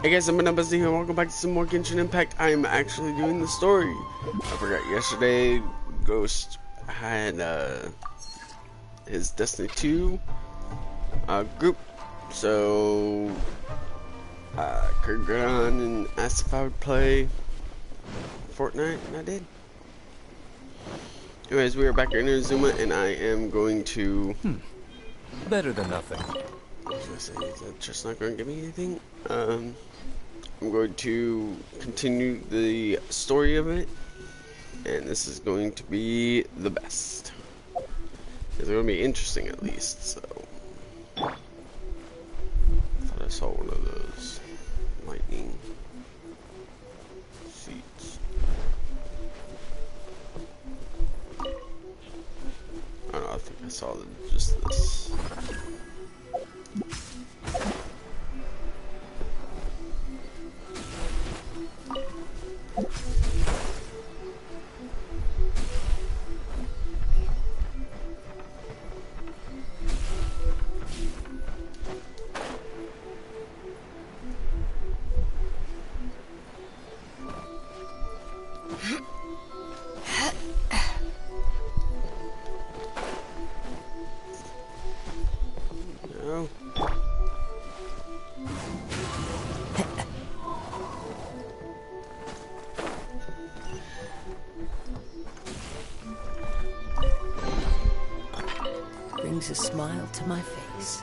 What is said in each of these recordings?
Hey guys, I'm Inazuma here. Welcome back to some more Genshin Impact. I am actually doing the story. I forgot yesterday, Ghost had his Destiny 2 group, so Kurt got on and asked if I would play Fortnite, and I did. Anyways, we are back in Inazuma, and I am going to... Better than nothing. I was gonna say, is that just not going to give me anything? I'm going to continue the story of it, and this is going to be the best. It's going to be interesting at least, so. I thought I saw one of those lightning seeds. I don't know, I think I saw just this. No. Brings a smile to my face.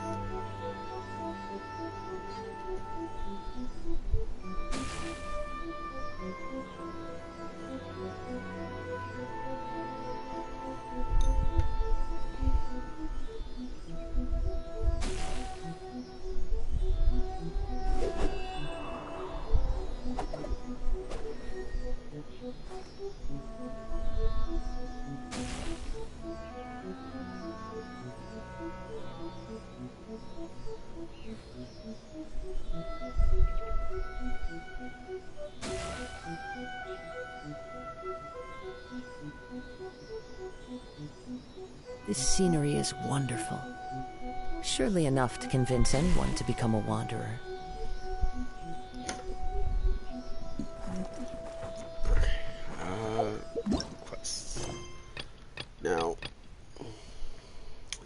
This scenery is wonderful. Surely enough to convince anyone to become a wanderer. Quests. Now,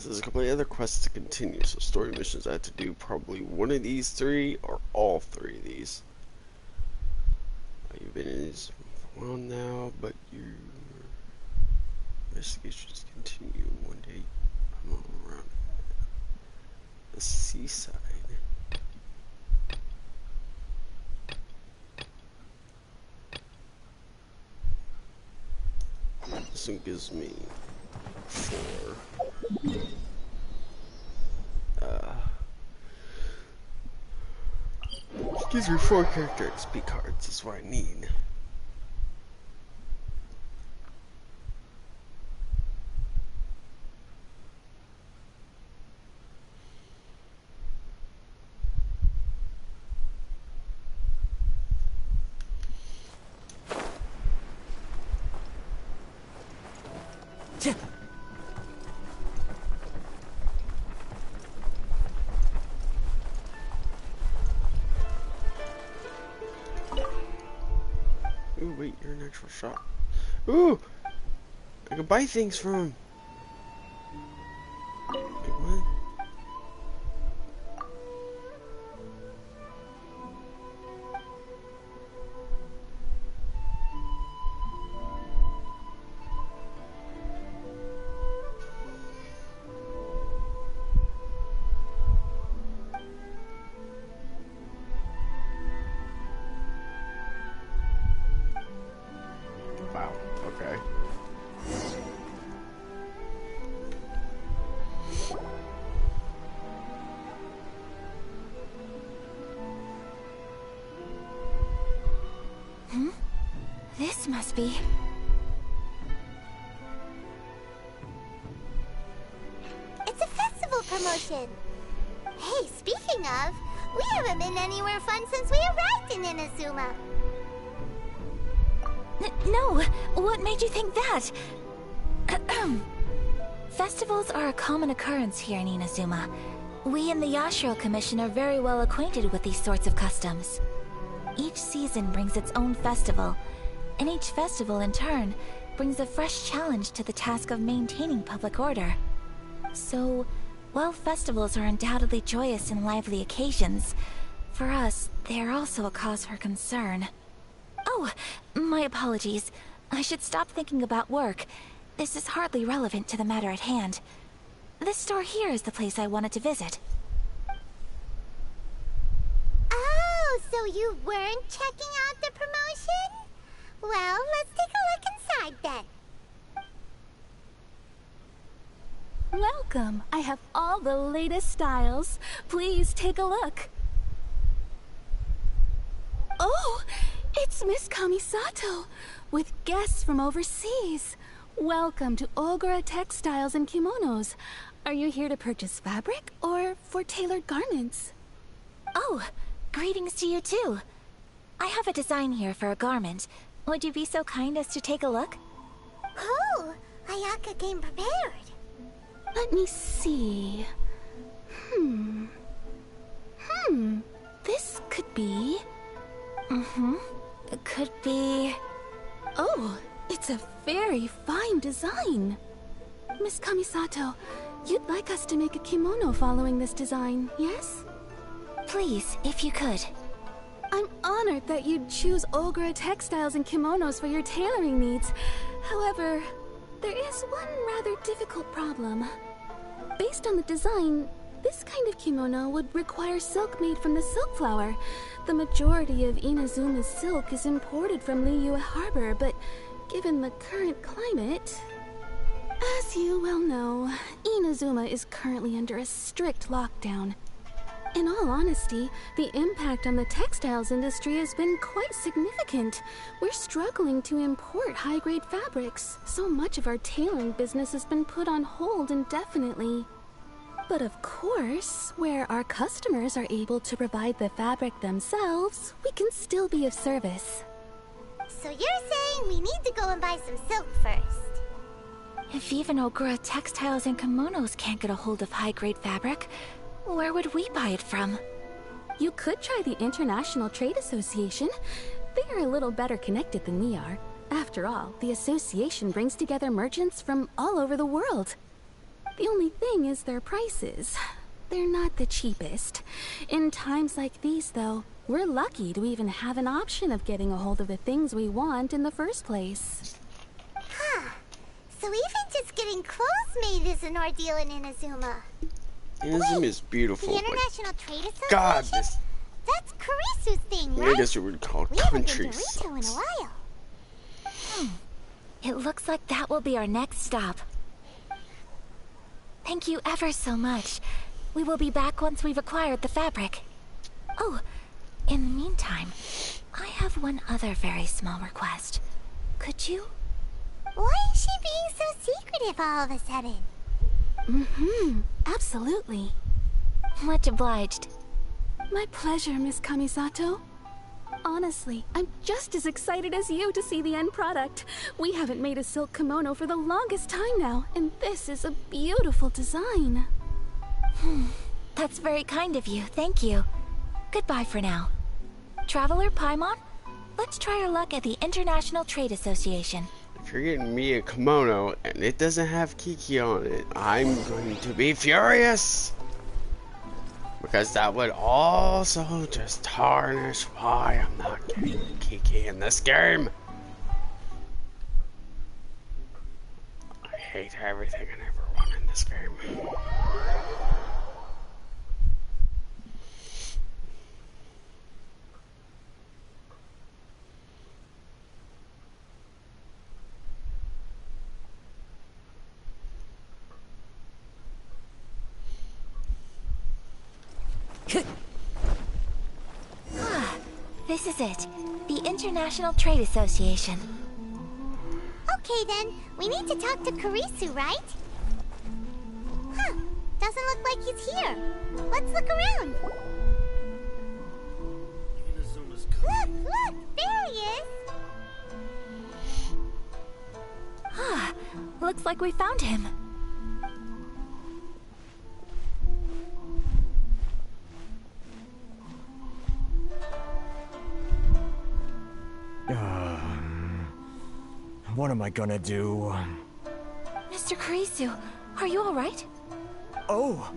there's a couple of other quests to continue, so story missions I have to do probably one of these three or all three of these. You've been in this for a while now, but your investigations continue. One day, I'm all around the seaside. This one gives me 4. Gives me 4 character XP cards. That's what I need. Ooh, wait, you're an actual shop. Ooh! I can buy things from him. Wait, what? Wow, okay. This must be... It's a festival promotion. Hey, speaking of, we haven't been anywhere fun since we arrived in Inazuma. No! What made you think that? Festivals are a common occurrence here in Inazuma. We in the Yashiro Commission are very well acquainted with these sorts of customs. Each season brings its own festival, and each festival in turn brings a fresh challenge to the task of maintaining public order. So, while festivals are undoubtedly joyous and lively occasions, for us, they are also a cause for concern. Oh, my apologies. I should stop thinking about work. This is hardly relevant to the matter at hand. This store here is the place I wanted to visit. Oh, so you weren't checking out the promotion? Well, let's take a look inside then. Welcome. I have all the latest styles. Please take a look. Oh, it's Miss Kamisato, with guests from overseas. Welcome to Ogura Textiles and Kimonos. Are you here to purchase fabric or for tailored garments? Oh, greetings to you too. I have a design here for a garment. Would you be so kind as to take a look? Oh, Ayaka came prepared. Let me see. This could be... It could be... Oh, it's a very fine design. Miss Kamisato, you'd like us to make a kimono following this design, yes? Please, if you could. I'm honored that you'd choose Ogura Textiles and Kimonos for your tailoring needs. However, there is one rather difficult problem. Based on the design, this kind of kimono would require silk made from the silk flower. The majority of Inazuma's silk is imported from Liyue Harbor, but given the current climate... As you well know, Inazuma is currently under a strict lockdown. In all honesty, the impact on the textiles industry has been quite significant. We're struggling to import high-grade fabrics. So much of our tailoring business has been put on hold indefinitely. But of course, where our customers are able to provide the fabric themselves, we can still be of service. So you're saying we need to go and buy some silk first? If even Ogura Textiles and Kimonos can't get a hold of high-grade fabric, where would we buy it from? You could try the International Trade Association. They are a little better connected than we are. After all, the association brings together merchants from all over the world. The only thing is their prices. They're not the cheapest. In times like these, though, we're lucky to even have an option of getting a hold of the things we want in the first place. Huh. So even just getting clothes made is an ordeal in Inazuma. Inazuma is beautiful. The International Trade Association? God, this... That's Kurisu's thing, right? I guess you would call it We haven't country been to Rito in a while. It looks like that will be our next stop. Thank you ever so much. We will be back once we've acquired the fabric. Oh, in the meantime, I have one other very small request. Could you? Why is she being so secretive all of a sudden? Absolutely. Much obliged. My pleasure, Miss Kamisato. Honestly, I'm just as excited as you to see the end product. We haven't made a silk kimono for the longest time now, and this is a beautiful design. That's very kind of you, thank you. Goodbye for now. Traveler Paimon, let's try our luck at the International Trade Association. If you're getting me a kimono and it doesn't have Kiki on it, I'm going to be furious! Because that would also just tarnish why I'm not getting Kiki in this game. I hate everything and everyone in this game. This is it. The International Trade Association. Okay then, we need to talk to Kurisu, right? Huh, doesn't look like he's here. Let's look around. Look, there he is. Looks like we found him. what am I gonna do? Mr. Kurisu, are you alright? Oh,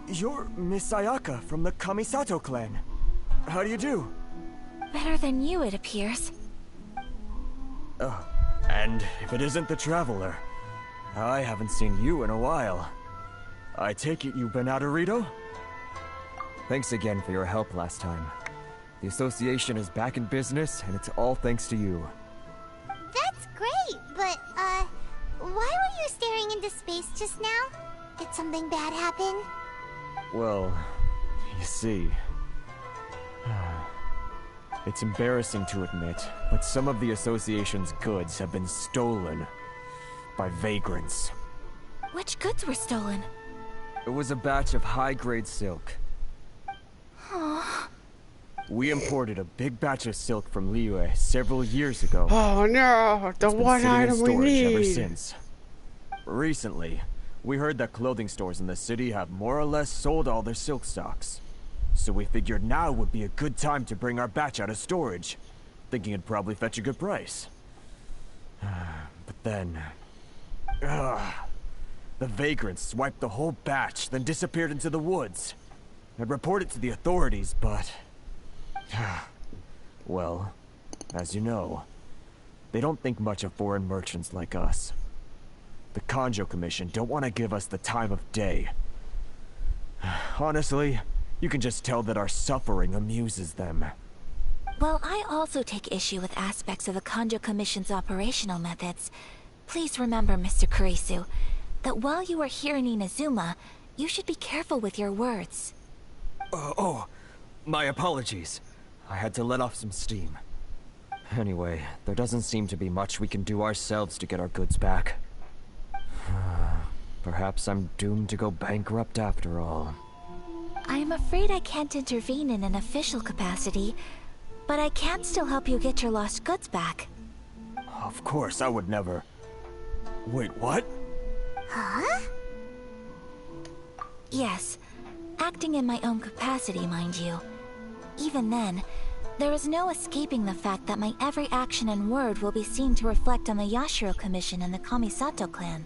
you're Miss Ayaka from the Kamisato clan. How do you do? Better than you, it appears. And if it isn't the Traveler, I haven't seen you in a while. I take it you've been out of Rito? Thanks again for your help last time. The association is back in business, and it's all thanks to you. That's great, but, why were you staring into space just now? Did something bad happen? Well, you see... It's embarrassing to admit, but some of the association's goods have been stolen by vagrants. Which goods were stolen? It was a batch of high-grade silk. We imported a big batch of silk from Liyue several years ago. Oh no, the It's been one sitting in item we storage ever need. since. Recently, we heard that clothing stores in the city have more or less sold all their silk stocks. So we figured now would be a good time to bring our batch out of storage, thinking it'd probably fetch a good price. But then... the vagrants swiped the whole batch, then disappeared into the woods. I'd report it to the authorities, but... well, as you know, they don't think much of foreign merchants like us. The Kanjo Commission don't want to give us the time of day. Honestly, you can just tell that our suffering amuses them. Well, I also take issue with aspects of the Kanjo Commission's operational methods. Please remember, Mr. Kurisu, that while you are here in Inazuma, you should be careful with your words. My apologies. I had to let off some steam. Anyway, there doesn't seem to be much we can do ourselves to get our goods back. Perhaps I'm doomed to go bankrupt after all. I am afraid I can't intervene in an official capacity, but I can still help you get your lost goods back. Of course, I would never... Wait, what? Huh? Yes, acting in my own capacity, mind you. Even then, there is no escaping the fact that my every action and word will be seen to reflect on the Yashiro Commission and the Kamisato clan.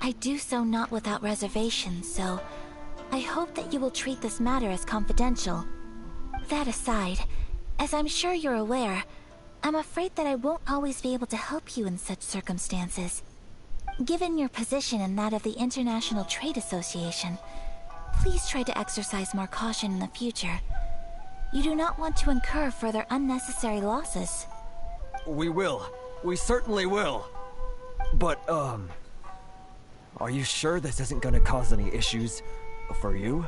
I do so not without reservation, so I hope that you will treat this matter as confidential. That aside, as I'm sure you're aware, I'm afraid that I won't always be able to help you in such circumstances. Given your position and that of the International Trade Association, please try to exercise more caution in the future. You do not want to incur further unnecessary losses. We will. We certainly will. But, are you sure this isn't gonna cause any issues for you?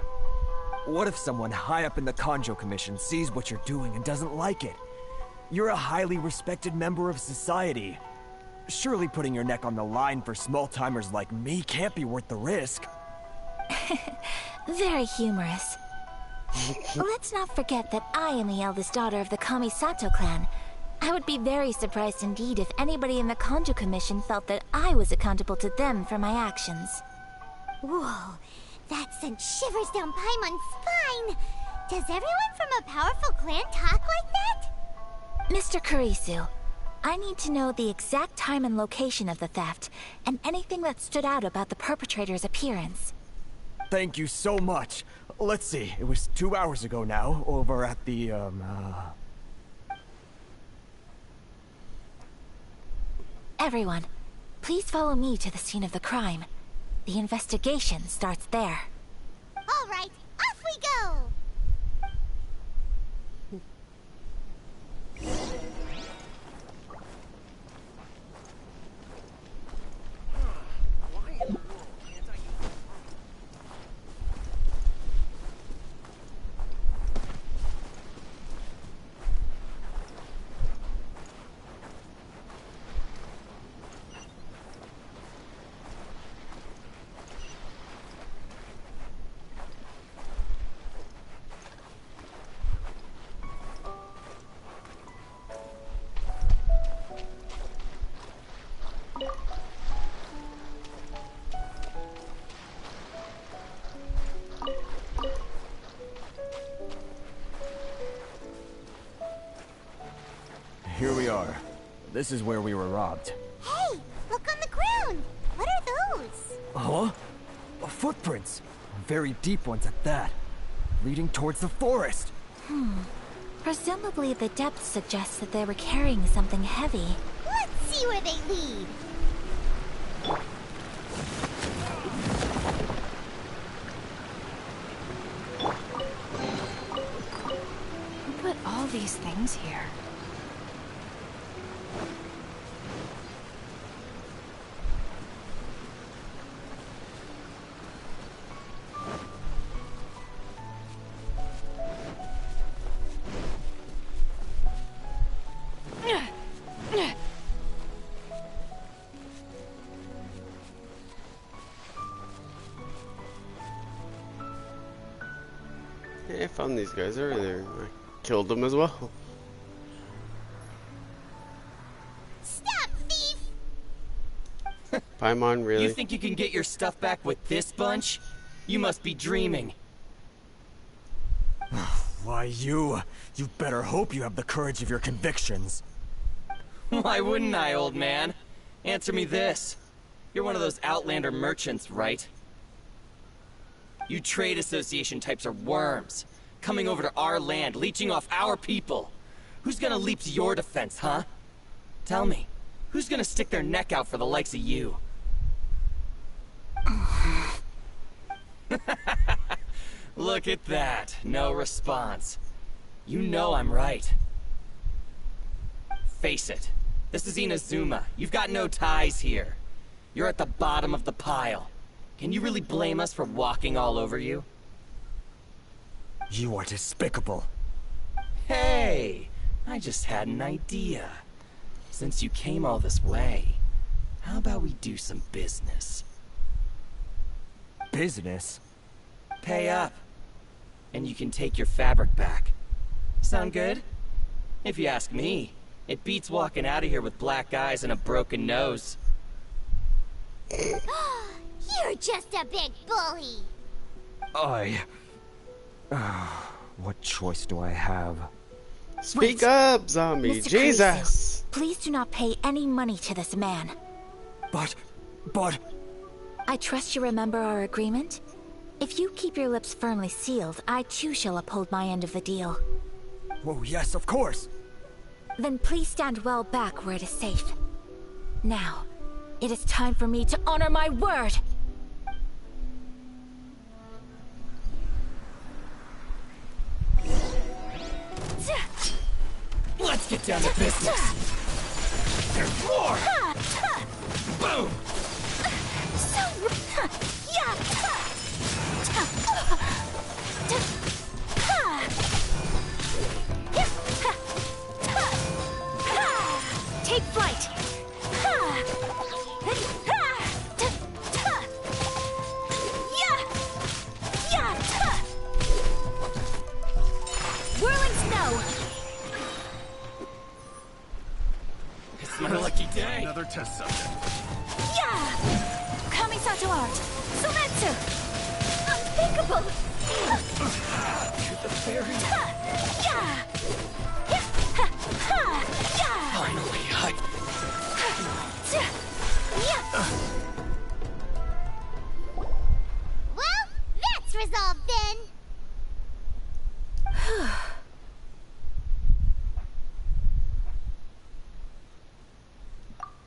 What if someone high up in the Kanjo Commission sees what you're doing and doesn't like it? You're a highly respected member of society. Surely putting your neck on the line for small-timers like me can't be worth the risk. Very humorous. Let's not forget that I am the eldest daughter of the Kamisato clan. I would be very surprised indeed if anybody in the Kanjo Commission felt that I was accountable to them for my actions. Whoa, that sent shivers down Paimon's spine! Does everyone from a powerful clan talk like that? Mr. Kurisu, I need to know the exact time and location of the theft, and anything that stood out about the perpetrator's appearance. Thank you so much. Let's see, it was 2 hours ago now, over at the, Everyone, please follow me to the scene of the crime. The investigation starts there. All right, off we go! Here we are. This is where we were robbed. Huh? Footprints. Very deep ones at that. Leading towards the forest. Presumably the depth suggests that they were carrying something heavy. Let's see where they lead. Who put all these things here? Hey, I found these guys earlier. I killed them as well. Stop, thief! Paimon, really? You think you can get your stuff back with this bunch? You must be dreaming. Why, you better hope you have the courage of your convictions. Why wouldn't I, old man? Answer me this. You're one of those Outlander merchants, right? You trade association types are worms. Coming over to our land, leeching off our people. Who's gonna leap to your defense, huh? Tell me, who's gonna stick their neck out for the likes of you? Look at that. No response. You know I'm right. Face it. This is Inazuma. You've got no ties here. You're at the bottom of the pile. Can you really blame us for walking all over you? You are despicable. Hey! I just had an idea. Since you came all this way, how about we do some business? Business? Pay up. And you can take your fabric back. Sound good? If you ask me, it beats walking out of here with black eyes and a broken nose. You're just a big bully. What choice do I have? Speak Wait. up, zombie. Mr. Jesus. Kurisu, please do not pay any money to this man. But... I trust you remember our agreement? If you keep your lips firmly sealed, I too shall uphold my end of the deal. Oh, yes, of course. Then please stand well back where it is safe. Now, it is time for me to honor my word! Let's get down to business! There's more! Boom! Take flight! Whirling snow! It's my lucky day! Another test subject. Kamisato art! Sumetsu! Unthinkable! The fairy! Finally, Well, that's resolved then.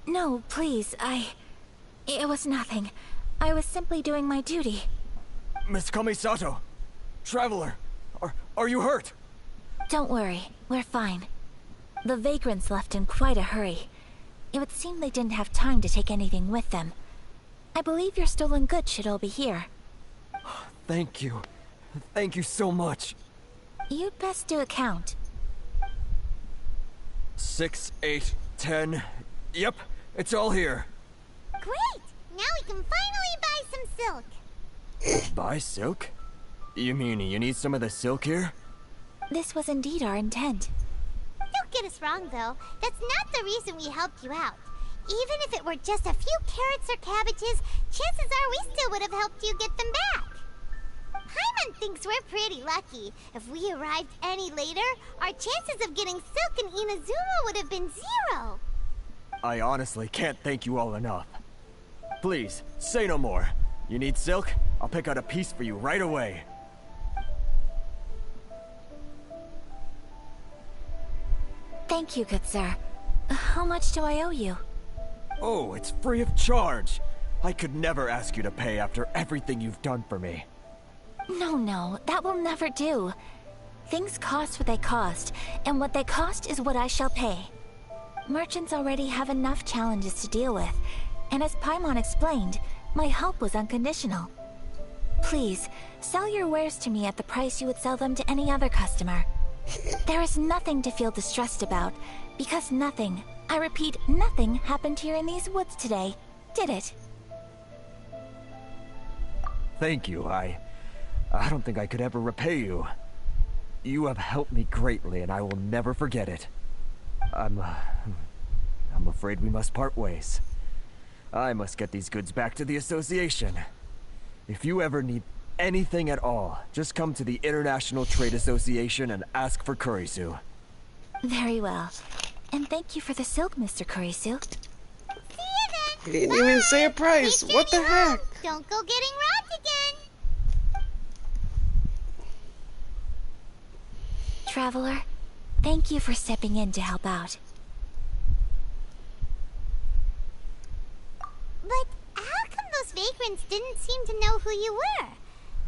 No, please, It was nothing. I was simply doing my duty. Miss Kamisato, traveler, are you hurt? Don't worry, we're fine. The vagrants left in quite a hurry. It would seem they didn't have time to take anything with them. I believe your stolen goods should all be here. Thank you. Thank you so much. You'd best do a count. 6, 8, 10. Yep, it's all here. Great! Now we can finally buy some silk. Buy silk? You mean you need some of the silk here? This was indeed our intent. Don't get us wrong, though. That's not the reason we helped you out. Even if it were just a few carrots or cabbages, chances are we still would have helped you get them back. Paimon thinks we're pretty lucky. If we arrived any later, our chances of getting silk in Inazuma would have been 0. I honestly can't thank you all enough. Please, say no more. You need silk? I'll pick out a piece for you right away. Thank you, good sir. How much do I owe you? Oh, it's free of charge. I could never ask you to pay after everything you've done for me. No, that will never do. Things cost what they cost, and what they cost is what I shall pay. Merchants already have enough challenges to deal with, and as Paimon explained, my help was unconditional. Please, sell your wares to me at the price you would sell them to any other customer. There is nothing to feel distressed about, because nothing, I repeat, nothing happened here in these woods today, did it? Thank you. I don't think I could ever repay you. You have helped me greatly, and I will never forget it. I'm afraid we must part ways. I must get these goods back to the Association. If you ever need anything at all, just come to the International Trade Association and ask for Kurisu. Very well. And thank you for the silk, Mr. Kurisu. See you then. He didn't even say a price. Safe What the journey heck? home. Don't go getting robbed again. Traveler, thank you for stepping in to help out. But how come those vagrants didn't seem to know who you were?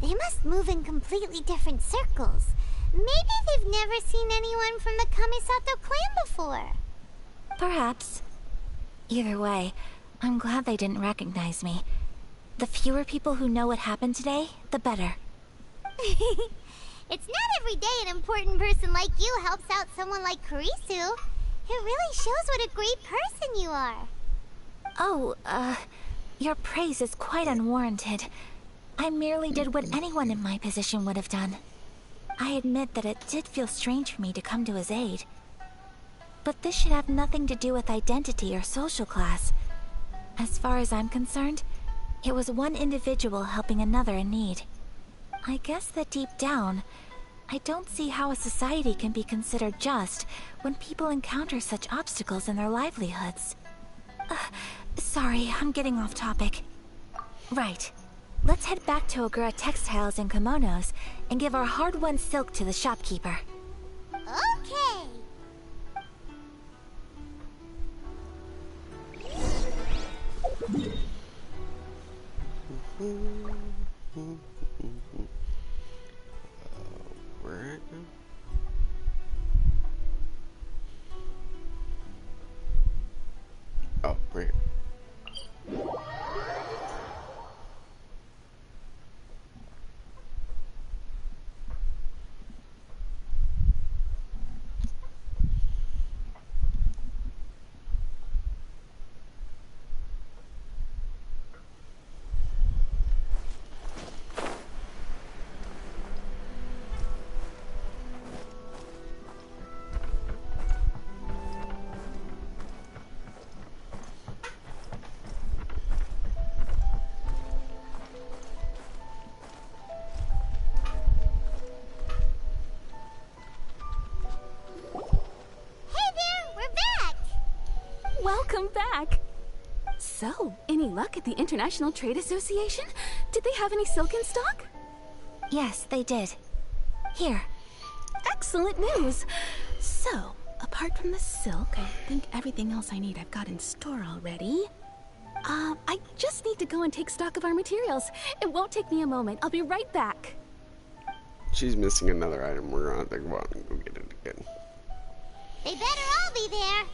They must move in completely different circles. Maybe they've never seen anyone from the Kamisato clan before. Perhaps. Either way, I'm glad they didn't recognize me. The fewer people who know what happened today, the better. It's not every day an important person like you helps out someone like Kurisu. It really shows what a great person you are. Oh, your praise is quite unwarranted. I merely did what anyone in my position would have done. I admit that it did feel strange for me to come to his aid. But this should have nothing to do with identity or social class. As far as I'm concerned, it was one individual helping another in need. I guess that deep down, I don't see how a society can be considered just when people encounter such obstacles in their livelihoods. Sorry, I'm getting off topic. Right. Let's head back to Ogura Textiles and Kimonos and give our hard-won silk to the shopkeeper. Okay. Where at now? Oh, right here. Welcome back! So, any luck at the International Trade Association? Did they have any silk in stock? Yes, they did. Here. Excellent news! So, apart from the silk, I think everything else I need I've got in store already. I just need to go and take stock of our materials. It won't take me a moment. I'll be right back. She's missing another item. We're gonna have to go out and go get it again. They better all be there.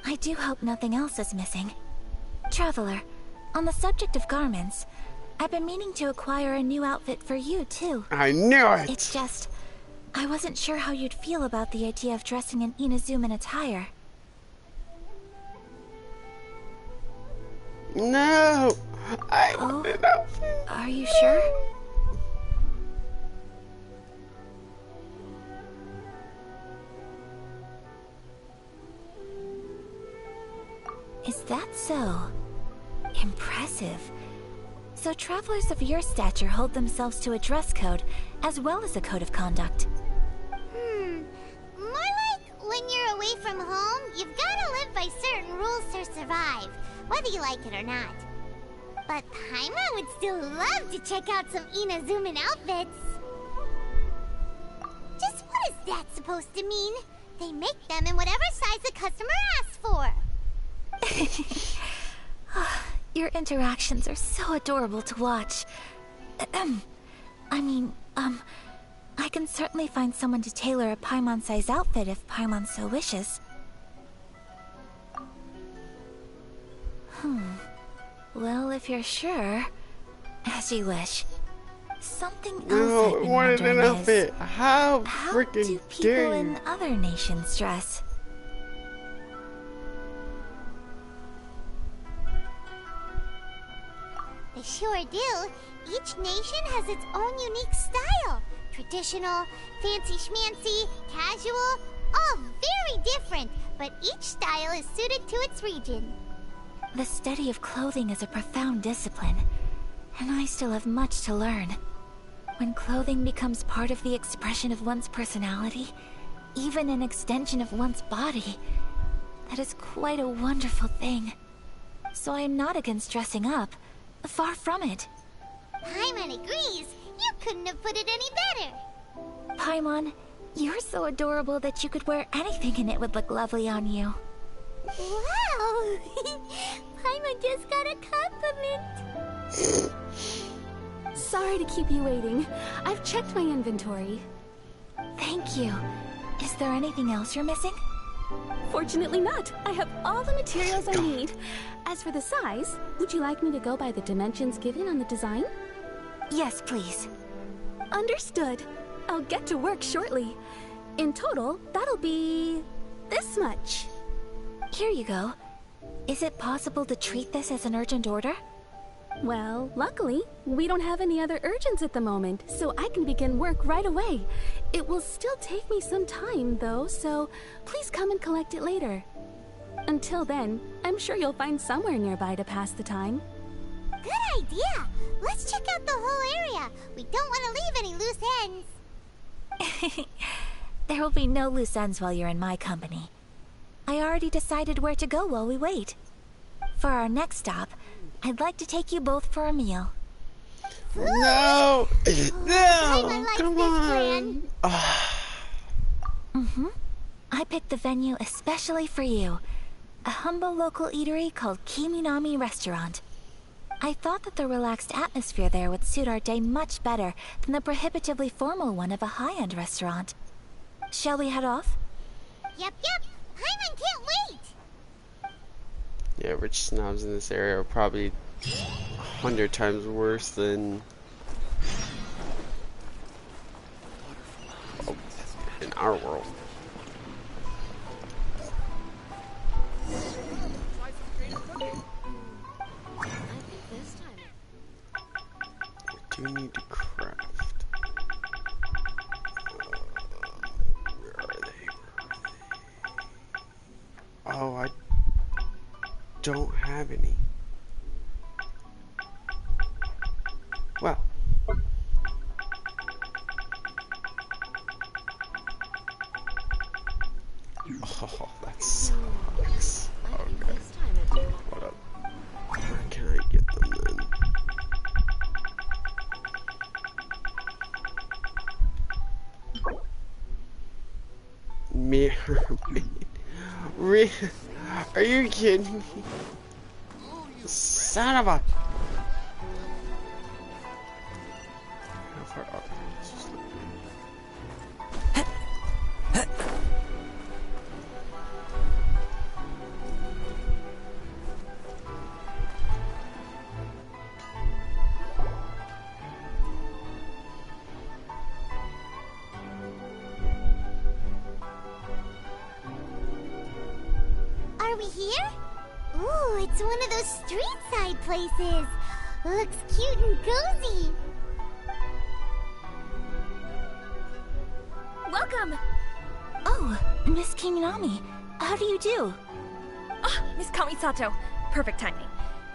I do hope nothing else is missing. Traveler, on the subject of garments, I've been meaning to acquire a new outfit for you, too. I knew it! It's just, I wasn't sure how you'd feel about the idea of dressing in Inazuman attire. No! I want an outfit. Are you sure? Is that so? Impressive. So travelers of your stature hold themselves to a dress code, as well as a code of conduct. More like when you're away from home, you've gotta live by certain rules to survive, whether you like it or not. But Paimon would still love to check out some Inazuma outfits. Just what is that supposed to mean? They make them in whatever size the customer asks for. Your interactions are so adorable to watch. I can certainly find someone to tailor a Paimon-size outfit if Paimon so wishes. Well, if you're sure, as you wish. Something else No, I've I been wanted an wondering outfit. is, How how freaking do dare people you? in other nations dress? They sure do. Each nation has its own unique style. Traditional, fancy schmancy, casual, all very different, but each style is suited to its region. The study of clothing is a profound discipline, and I still have much to learn. When clothing becomes part of the expression of one's personality, even an extension of one's body, that is quite a wonderful thing. So I am not against dressing up. Far from it. Paimon agrees. You couldn't have put it any better. Paimon, you're so adorable that you could wear anything and it would look lovely on you. Wow! Paimon just got a compliment. Sorry to keep you waiting. I've checked my inventory. Thank you. Is there anything else you're missing? Fortunately not. I have all the materials I need. As for the size, would you like me to go by the dimensions given on the design? Yes, please. Understood. I'll get to work shortly. In total, that'll be this much. Here you go. Is it possible to treat this as an urgent order? Well, luckily, we don't have any other urgents at the moment, so I can begin work right away. It will still take me some time, though, so please come and collect it later. Until then, I'm sure you'll find somewhere nearby to pass the time. Good idea. Let's check out the whole area. We don't want to leave any loose ends. There will be no loose ends while you're in my company. I already decided where to go while we wait. For our next stop, I'd like to take you both for a meal. No! No! likes Come this on! Mm-hmm. I picked the venue especially for you. A humble local eatery called Kiminami Restaurant. I thought that the relaxed atmosphere there would suit our day much better than the prohibitively formal one of a high-end restaurant. Shall we head off? Yep. Paimon can't wait. Yeah, rich snobs in this area are probably 100 times worse than in our world. We do need to craft. Where are they? Oh, I don't have any. Well. Oh, that sucks. Okay. Hold up. Where can I get them then? Mermaid. Are you kidding me? Son of a... How far up? Let's just look. Are we here? Ooh, it's one of those street-side places. Looks cute and cozy. Welcome! Oh, Miss Kiminami, how do you do? Ah, Miss Kamisato. Perfect timing.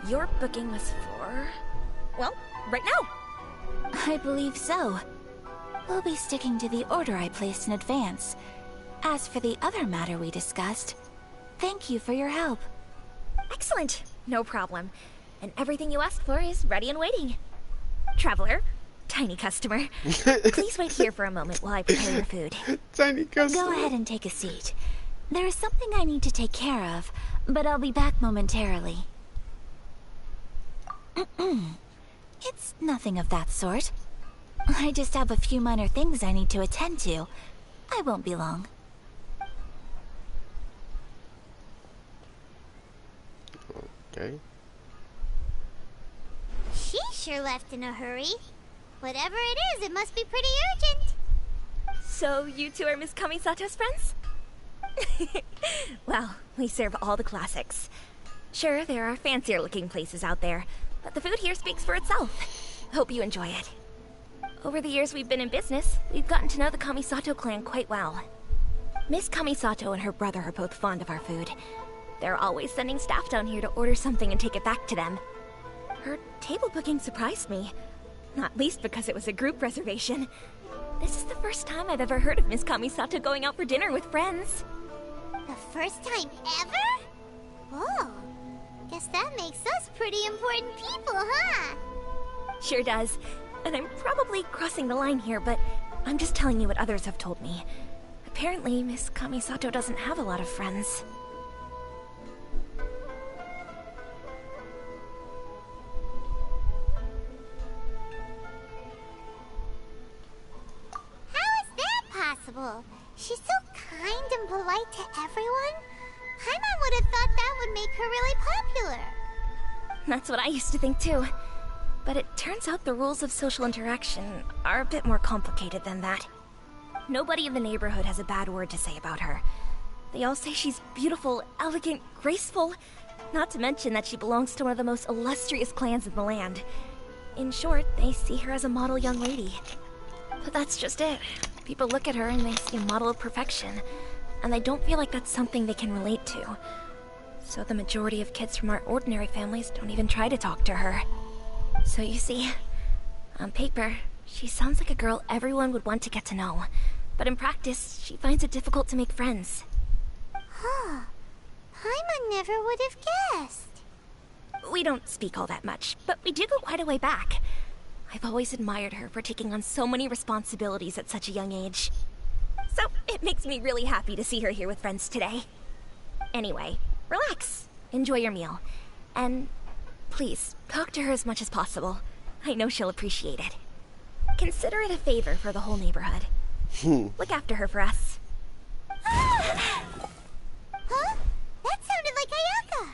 Your booking was for... well, right now. I believe so. We'll be sticking to the order I placed in advance. As for the other matter we discussed, thank you for your help. Excellent. No problem. and everything you asked for is ready and waiting. Traveler, tiny customer, please wait here for a moment while I prepare your food. Tiny customer. Go ahead and take a seat. There is something I need to take care of, but I'll be back momentarily. It's nothing of that sort. I just have a few minor things I need to attend to. I won't be long. Okay. She sure left in a hurry. Whatever it is, it must be pretty urgent. So you two are Miss Kamisato's friends? Well, we serve all the classics. Sure, there are fancier looking places out there, but the food here speaks for itself. Hope you enjoy it. Over the years we've been in business, we've gotten to know the Kamisato clan quite well. Miss Kamisato and her brother are both fond of our food. They're always sending staff down here to order something and take it back to them. Her table booking surprised me, not least because it was a group reservation. This is the first time I've ever heard of Miss Kamisato going out for dinner with friends. The first time ever? Oh, guess that makes us pretty important people, huh? Sure does. And I'm probably crossing the line here, but I'm just telling you what others have told me. Apparently, Miss Kamisato doesn't have a lot of friends. How is that possible? She's so kind and polite to everyone. Paimon would have thought that would make her really popular. That's what I used to think too. But it turns out the rules of social interaction are a bit more complicated than that. Nobody in the neighborhood has a bad word to say about her. They all say she's beautiful, elegant, graceful, not to mention that she belongs to one of the most illustrious clans in the land. In short, they see her as a model young lady. But that's just it. People look at her and they see a model of perfection, and they don't feel like that's something they can relate to. So the majority of kids from our ordinary families don't even try to talk to her. So you see, on paper, she sounds like a girl everyone would want to get to know. But in practice, she finds it difficult to make friends. Huh. Paimon never would have guessed. We don't speak all that much, but we do go quite a way back. I've always admired her for taking on so many responsibilities at such a young age. So it makes me really happy to see her here with friends today. Anyway, relax. Enjoy your meal. And please, talk to her as much as possible. I know she'll appreciate it. Consider it a favor for the whole neighborhood. Look after her for us. Huh? That sounded like Ayaka.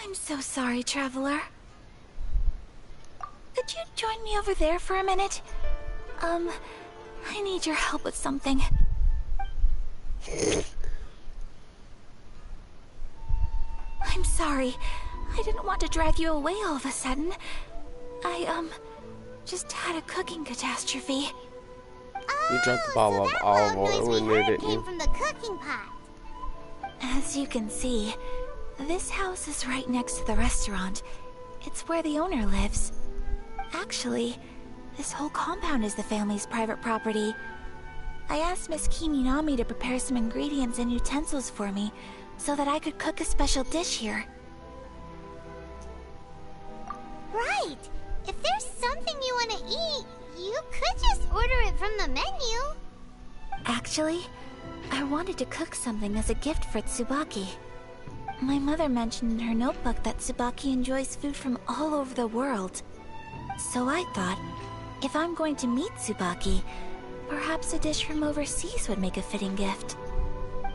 I'm so sorry, Traveler. Could you join me over there for a minute? I need your help with something. I'm sorry. I didn't want to drag you away all of a sudden. I, just had a cooking catastrophe. You dropped the bottle of olive oil in there, didn't you? From the cooking pot. As you can see, this house is right next to the restaurant. It's where the owner lives. Actually, this whole compound is the family's private property. I asked Miss Kiminami to prepare some ingredients and utensils for me, so that I could cook a special dish here. Right. If there's something you want to eat, you could just order it from the menu. Actually, I wanted to cook something as a gift for Tsubaki. My mother mentioned in her notebook that Tsubaki enjoys food from all over the world. So I thought, if I'm going to meet Tsubaki, perhaps a dish from overseas would make a fitting gift.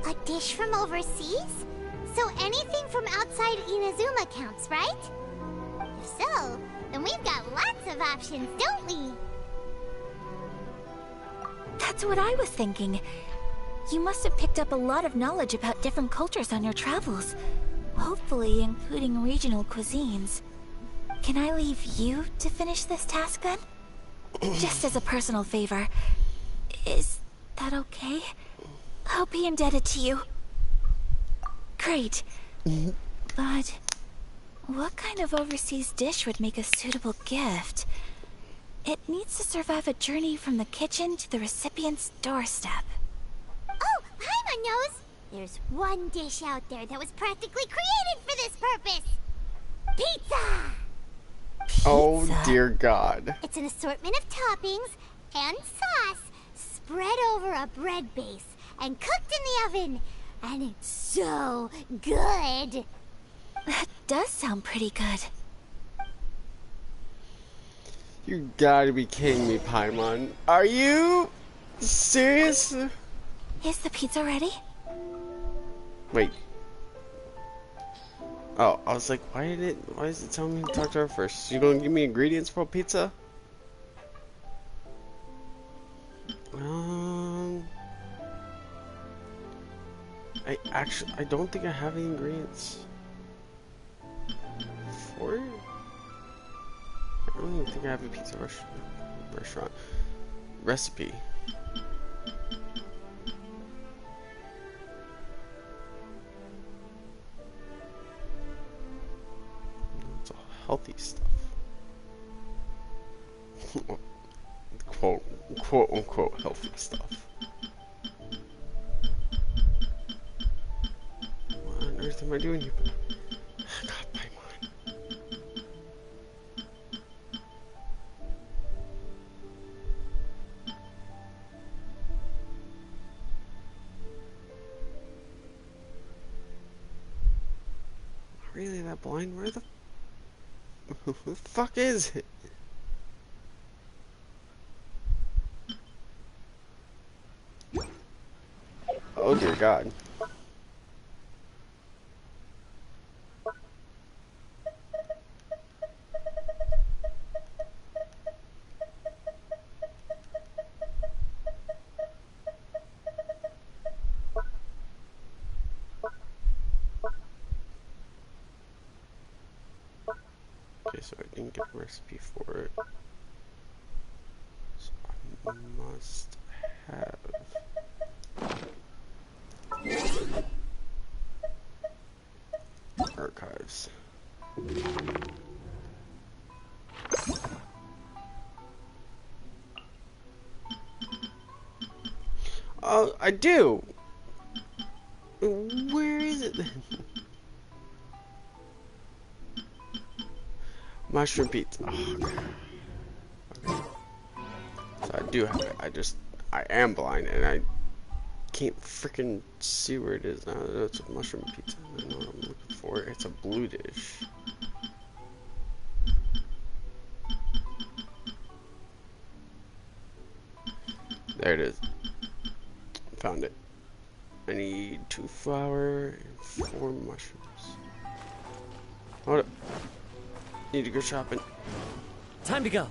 A dish from overseas? So anything from outside Inazuma counts, right? If so, then we've got lots of options, don't we? That's what I was thinking. You must have picked up a lot of knowledge about different cultures on your travels, hopefully including regional cuisines. Can I leave you to finish this task then? Just as a personal favor. Is that okay? I'll be indebted to you. Great. But what kind of overseas dish would make a suitable gift? It needs to survive a journey from the kitchen to the recipient's doorstep. Oh, Paimon knows! There's one dish out there that was practically created for this purpose. Pizza! Oh dear God. It's an assortment of toppings and sauce spread over a bread base and cooked in the oven. And it's so good. That does sound pretty good. You gotta be kidding me, Paimon. Are you serious? Is the pizza ready? Wait. Oh, I was like, why is it telling me to talk to her first? You gonna give me ingredients for a pizza? I don't think I have the ingredients for it. I don't even think I have a pizza restaurant recipe. It's all healthy stuff. quote unquote healthy stuff. What on earth am I doing here? God, Paimon. Really that blind? Where the who the fuck is it? Oh dear God. Okay, so I didn't get a recipe for it. So I must have archives. Oh, I do! Where is it then? Mushroom pizza. Oh, okay. Okay. So I do have it. I am blind and I can't freaking see where it is now. It's a mushroom pizza. I know what I'm looking for. It's a blue dish. There it is. Found it. I need 2 flour and 4 mushrooms. Hold up. Need to go shopping. Time to go.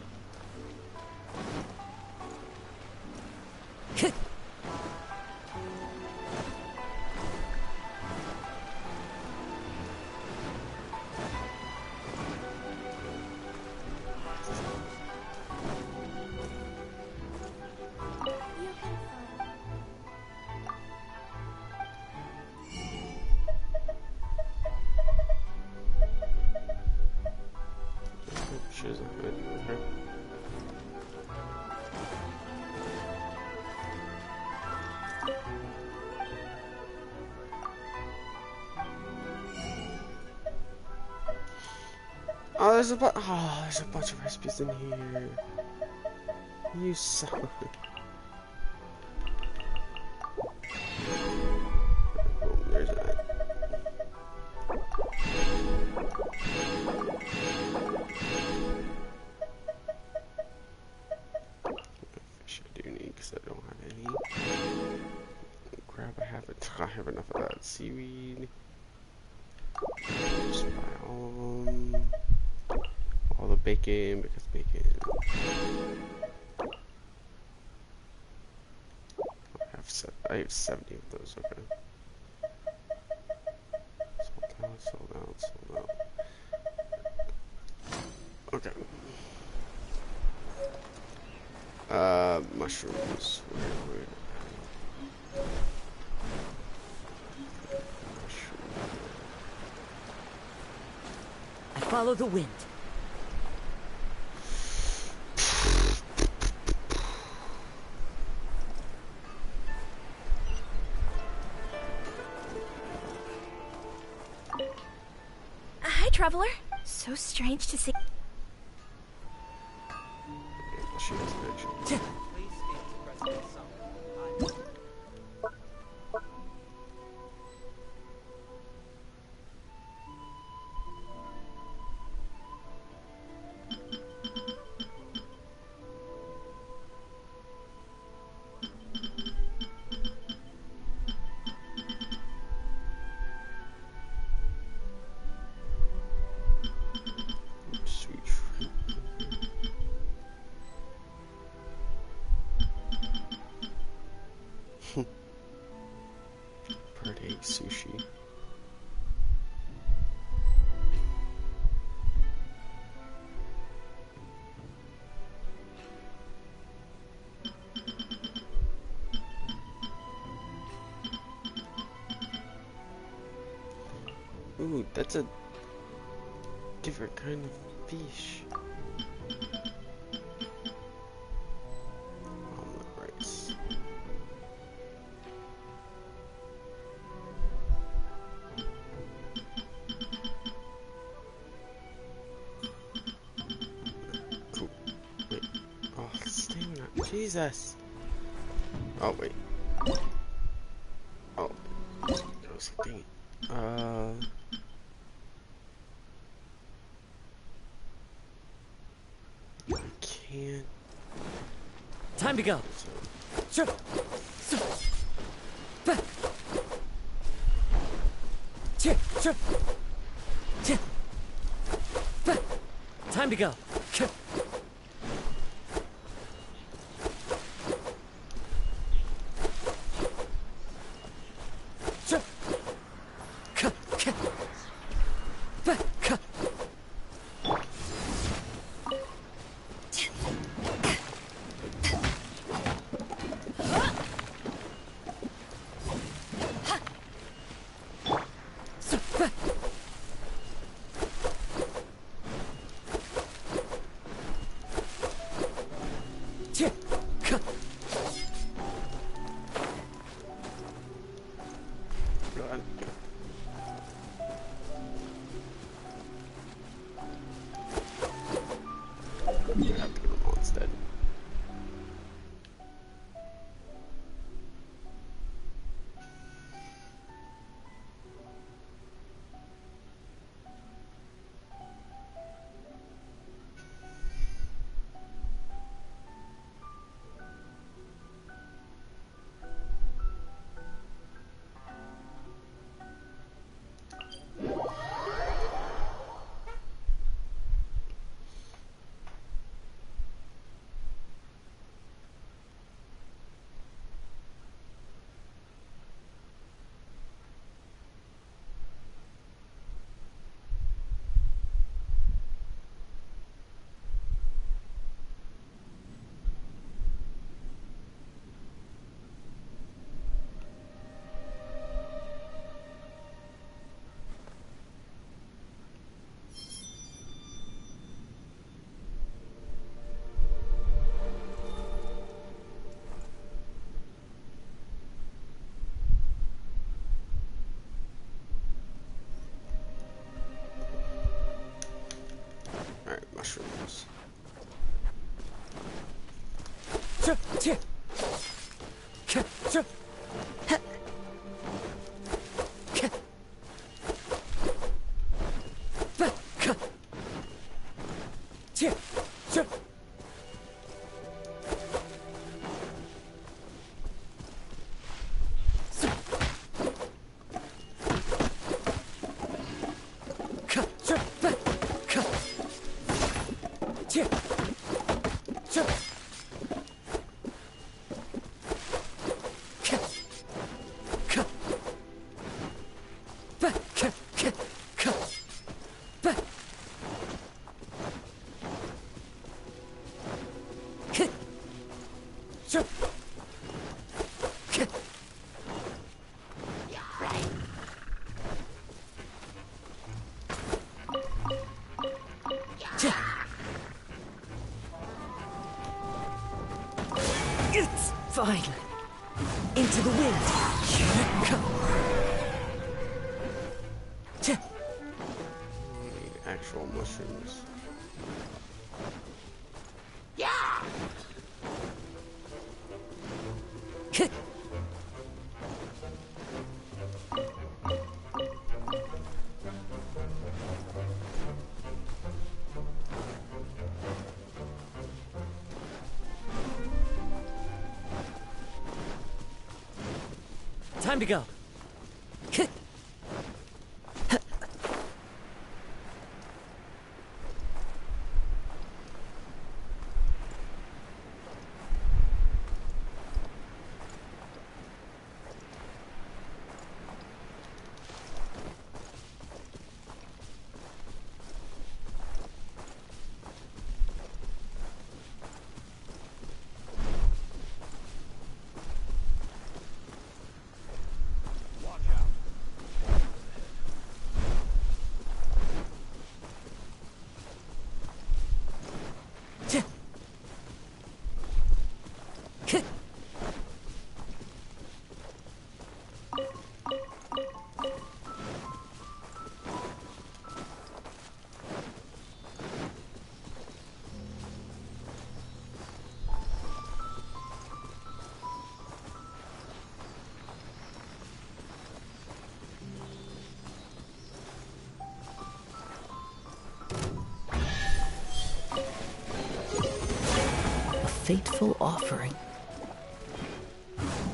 She doesn't have anything with her. Oh, there's a bunch of recipes in here. You son. Oh, there's that. Fish I do need because I don't have any. Crab, I have enough of that. Seaweed. Just buy all the bacon because bacon. I have 70 of those. Okay. Sold out. Okay. Mushrooms. I follow the wind. traveler. So strange to see. She has connection. Sweet shrimp. Birthday sushi. Ooh, that's a different kind of fish. Omelet rice. Cool. Wait. Oh, stamina. Jesus. Oh, wait. Oh. I was like, dang it. I can't. Time to go. Sure. Time to go. God. I have to get them all instead. Alright, mushrooms. Fine. Into the wind. actual mushrooms. Time to go. Fateful offering.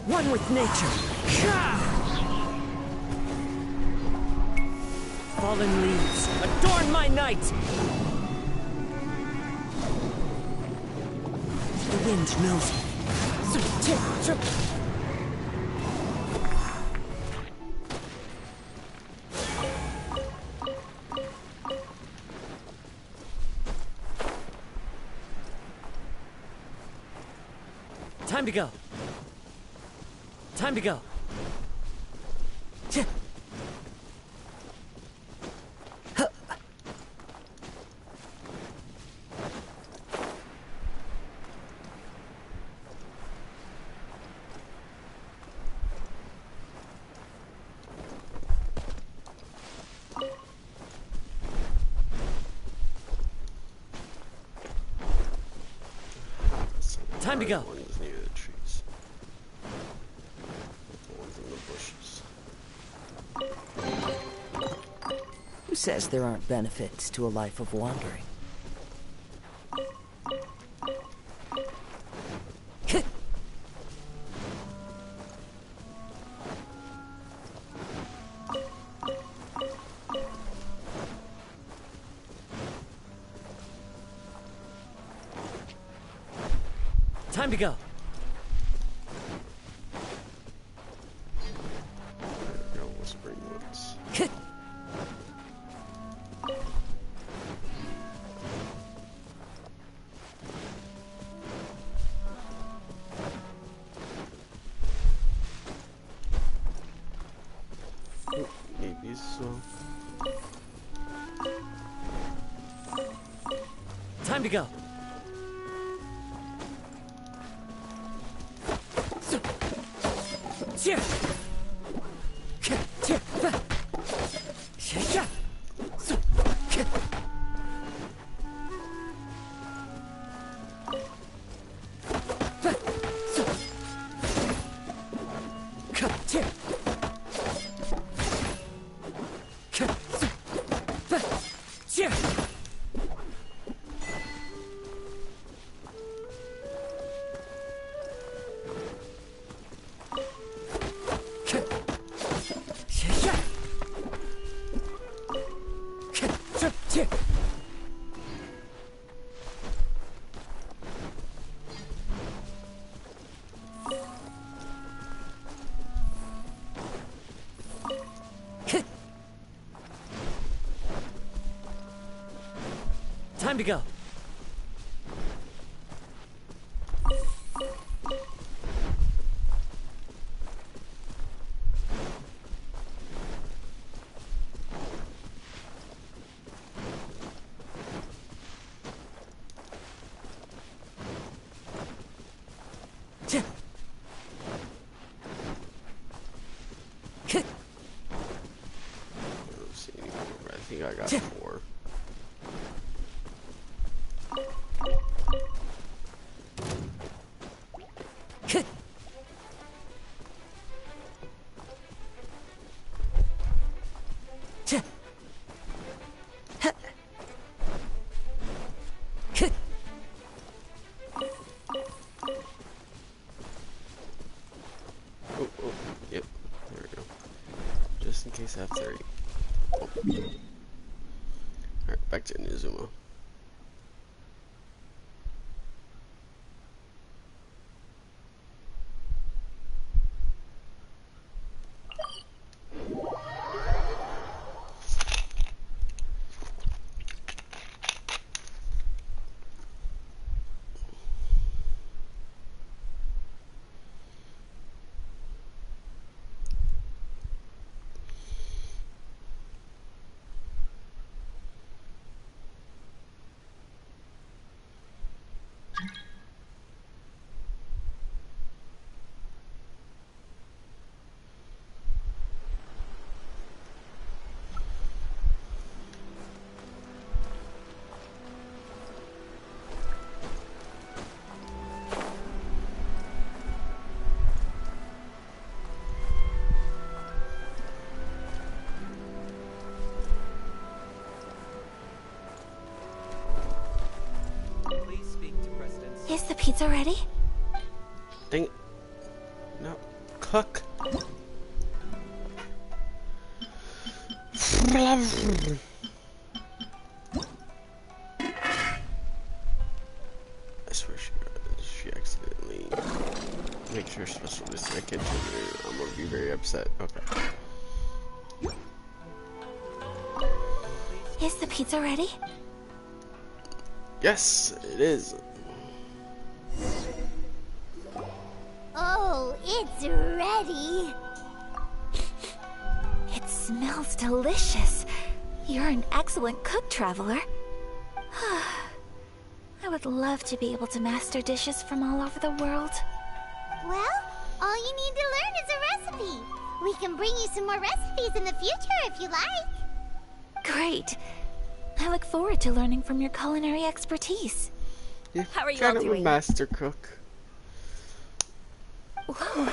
One with nature. Fallen leaves, adorn my night! The wind knows me. Time to go. Time to go. Time to go. Ones near the trees. The ones in the bushes. Who says there aren't benefits to a life of wandering? Time to go. There we go, Whispering Woods. Maybe so. Time to go. Time to go. I don't see any more, but I think I got 4. Oh, oh, yep. There we go. Just in case I have to. Oh. Alright, back to Inazuma. Is the pizza ready? Dang it. No. Cook. I swear she accidentally makes her special dish in my kitchen. I'm gonna be very upset. Okay. Is the pizza ready? Yes, it is. Oh, it's ready. It smells delicious. You're an excellent cook, Traveler. I would love to be able to master dishes from all over the world. Well, all you need to learn is a recipe. We can bring you some more recipes in the future if you like. Great. I look forward to learning from your culinary expertise. Yeah, How are you kind all of doing? a master cook. Whoa.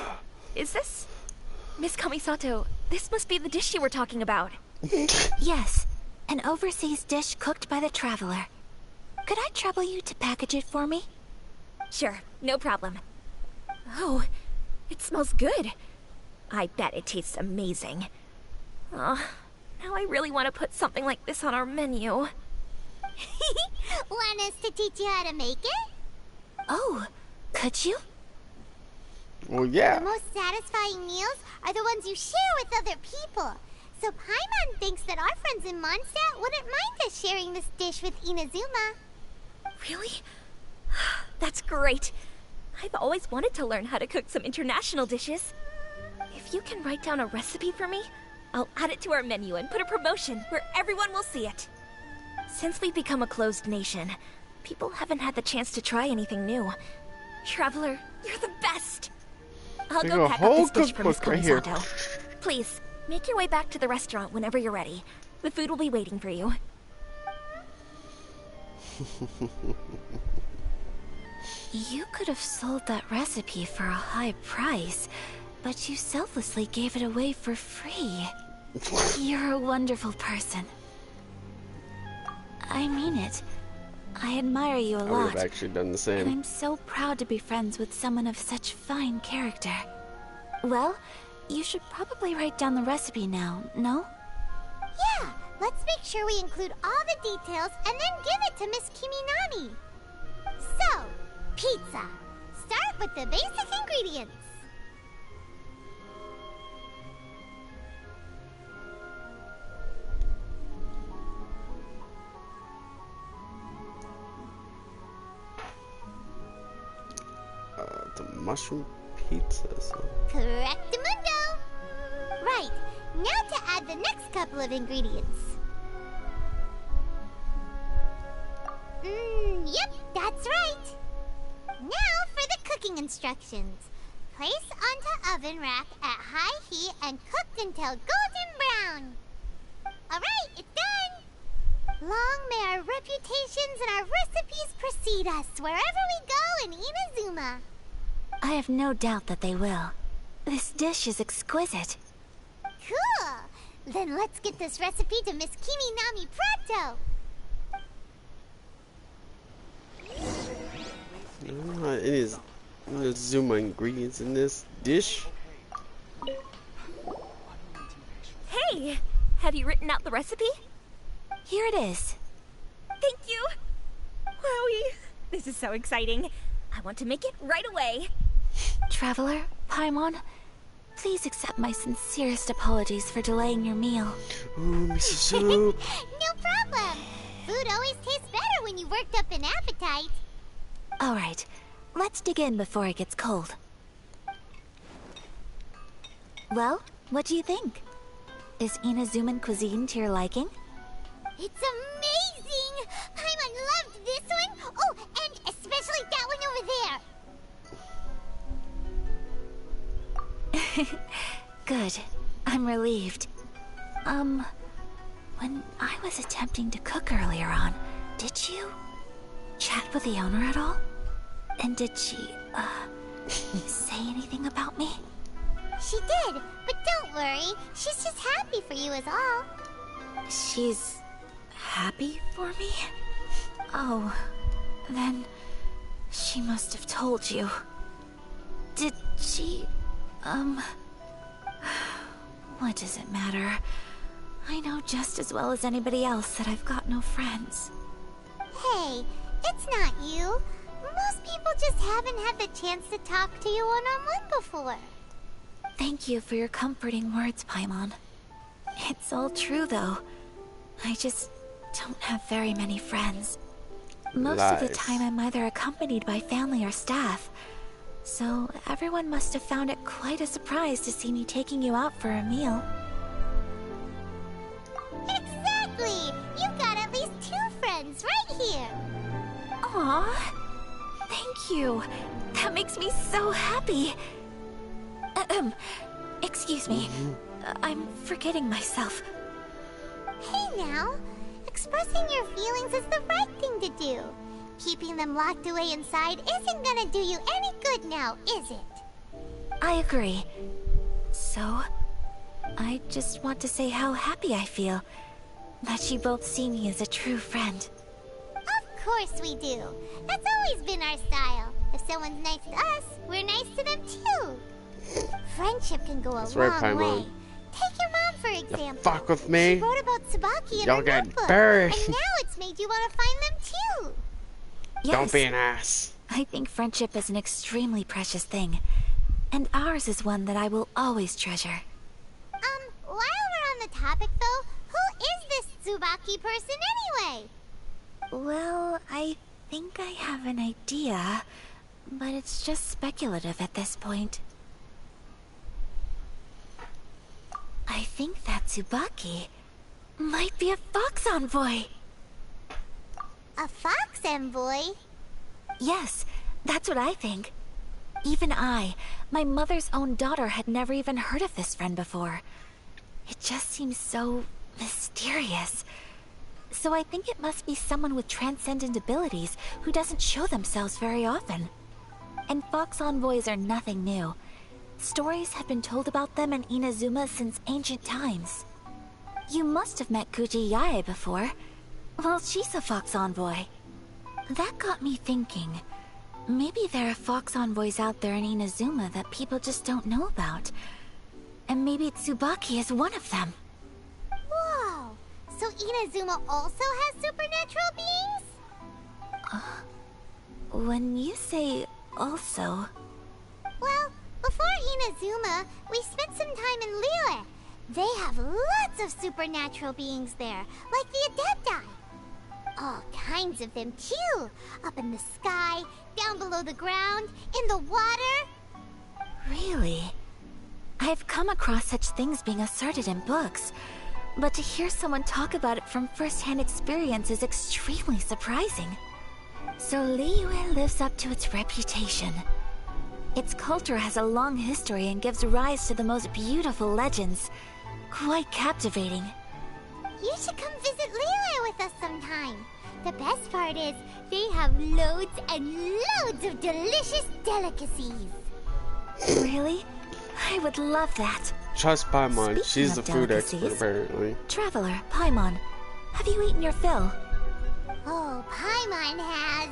Is this... Miss Kamisato, this must be the dish you were talking about. Yes, an overseas dish cooked by the Traveler. Could I trouble you to package it for me? Sure, no problem. Oh, it smells good. I bet it tastes amazing. Oh, now I really want to put something like this on our menu. Want us to teach you how to make it? Oh, could you? Well, yeah. The most satisfying meals are the ones you share with other people. So Paimon thinks that our friends in Mondstadt wouldn't mind us sharing this dish with Inazuma. Really? That's great. I've always wanted to learn how to cook some international dishes. If you can write down a recipe for me, I'll add it to our menu and put a promotion where everyone will see it. Since we've become a closed nation, people haven't had the chance to try anything new. Traveler, you're the best! I'll There's go a pack up whole this dish for Miss cookbook right here. Kamisato. Please, make your way back to the restaurant whenever you're ready. The food will be waiting for you. You could have sold that recipe for a high price, but you selflessly gave it away for free. You're a wonderful person. I mean it. I admire you a I would lot. have actually done the And same. I'm so proud to be friends with someone of such fine character. Well, you should probably write down the recipe now, no? Yeah, let's make sure we include all the details and then give it to Miss Kiminami. So, pizza. Start with the basic ingredients. The mushroom pizza. So. Correctamundo! Right, now to add the next couple of ingredients. Yep, that's right. Now for the cooking instructions. Place onto oven rack at high heat and cooked until golden brown. Alright, it's done! Long may our reputations and our recipes precede us wherever we go in Inazuma. I have no doubt that they will. This dish is exquisite. Cool! Then let's get this recipe to Miss Kimi Nami pronto! It is Inazuma ingredients in this dish. Hey! Have you written out the recipe? Here it is. Thank you! Wowie! This is so exciting. I want to make it right away. Traveler, Paimon, please accept my sincerest apologies for delaying your meal. Ooh, miso soup. No problem! Food always tastes better when you worked up an appetite. Alright, let's dig in before it gets cold. Well, what do you think? Is Inazuman cuisine to your liking? It's amazing! Paimon loved this one! Oh, and especially that one over there! Good. I'm relieved. When I was attempting to cook earlier on, did you chat with the owner at all? And did she, say anything about me? She did, but don't worry. She's just happy for you is all. She's happy for me? Oh, then she must have told you. Did she, what does it matter? I know just as well as anybody else that I've got no friends. Hey, it's not you. Most people just haven't had the chance to talk to you one-on-one before. Thank you for your comforting words, Paimon. It's all true, though. I just don't have very many friends. Most of the time I'm either accompanied by family or staff. So everyone must have found it quite a surprise to see me taking you out for a meal. Exactly! You've got at least 2 friends right here. Aw, thank you. That makes me so happy. Excuse me. I'm forgetting myself. Hey now, expressing your feelings is the right thing to do. Keeping them locked away inside isn't gonna do you any good now, is it? I agree. So, I just want to say how happy I feel that you both see me as a true friend. Of course we do. That's always been our style. If someone's nice to us, we're nice to them too. Friendship can go a long way. Take your mom, for example. Fuck with me. She wrote about Tsubaki in Y'all her got notebook, buried. and now it's made you want to find them too. Yes, Don't be an ass. I think friendship is an extremely precious thing. And ours is one that I will always treasure. While we're on the topic though, who is this Tsubaki person anyway? Well, I think I have an idea, but it's just speculative at this point. I think that Tsubaki might be a fox envoy. A fox envoy? Yes, that's what I think. Even I, my mother's own daughter, had never even heard of this friend before. It just seems so mysterious. So I think it must be someone with transcendent abilities who doesn't show themselves very often. And fox envoys are nothing new. Stories have been told about them in Inazuma since ancient times. You must have met Kuji Yae before. Well, she's a fox envoy. That got me thinking. Maybe there are fox envoys out there in Inazuma that people just don't know about. And maybe Tsubaki is one of them. Whoa! So Inazuma also has supernatural beings? When you say also... Well, before Inazuma, we spent some time in Liyue. They have lots of supernatural beings there, like the Adepti. All kinds of them too. Up in the sky, down below the ground, in the water. Really? I've come across such things being asserted in books, but to hear someone talk about it from first-hand experience is extremely surprising. So Liyue lives up to its reputation. Its culture has a long history and gives rise to the most beautiful legends. Quite captivating. You should come visit Liyue with us sometime. The best part is, they have loads and loads of delicious delicacies. Really? I would love that. trust Paimon. Speaking She's the of food expert, delicacies, apparently. Traveler, Paimon, have you eaten your fill? Oh, Paimon has.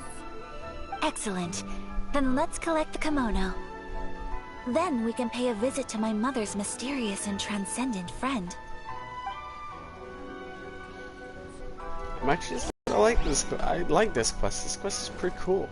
Excellent. Then let's collect the kimono. Then we can pay a visit to my mother's mysterious and transcendent friend. I'm actually, I like this. I like this quest. This quest is pretty cool.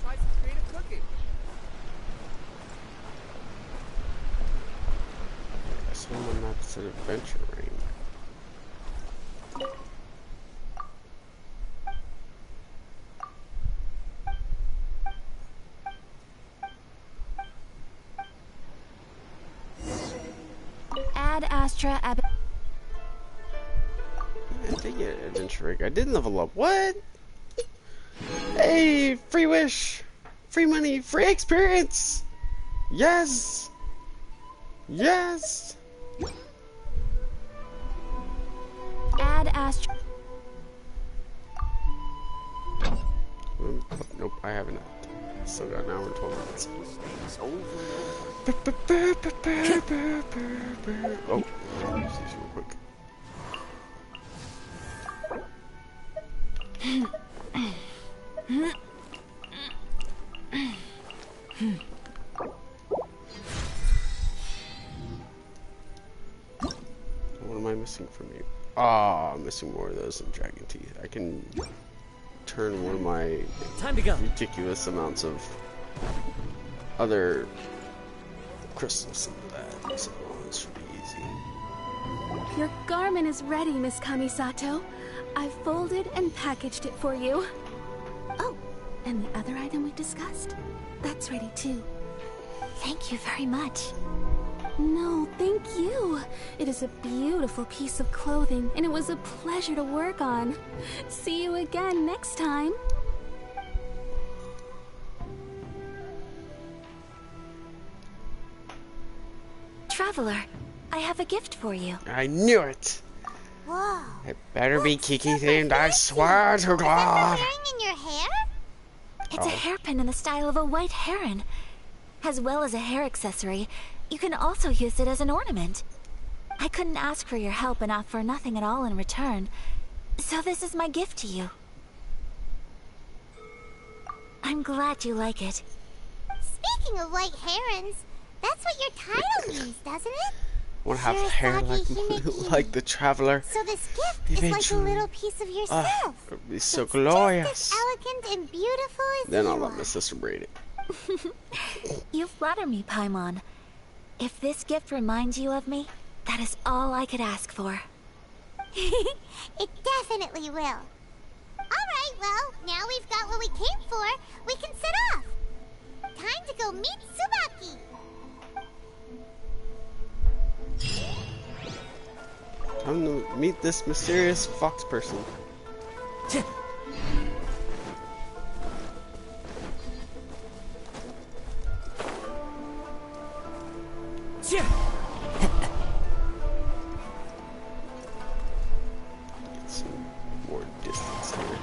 Try some creative cooking. I swim on that's an adventure ring. Ad Astra Ab. I did get an adventure ring. I did level up. What? Hey, free wish, free money, free experience. Yes. Yes. Ad Astra. Nope, I haven't. Still got an hour and 12 minutes. Oh, use these real quick. What am I missing from you? Ah, I'm missing more of those than dragon teeth. I can turn one of my Time to go. ridiculous amounts of other crystals into that, so it should be easy. Your garment is ready, Miss Kamisato. I've folded and packaged it for you. Oh, and the other item we discussed? That's ready too. Thank you very much. No, thank you. It is a beautiful piece of clothing, and it was a pleasure to work on. See you again next time. Traveler, I have a gift for you. I knew it! Whoa. It better be Kiki themed, I swear to God! Wearing in your hair? It's a hairpin in the style of a white heron. As well as a hair accessory, you can also use it as an ornament. I couldn't ask for your help and offer nothing at all in return, so this is my gift to you. I'm glad you like it. Speaking of white herons, that's what your title means, doesn't it? I want to have hair like, like the Traveler. So this gift is like a Eventually. little piece of yourself. It would be so It's glorious. just as elegant and beautiful as Then you I'll let are. my sister braid it. You flatter me, Paimon. If this gift reminds you of me, that is all I could ask for. It definitely will. Alright, well, now we've got what we came for. We can set off. Time to go meet Tsubaki. Time to meet this mysterious fox person. Get some more distance here.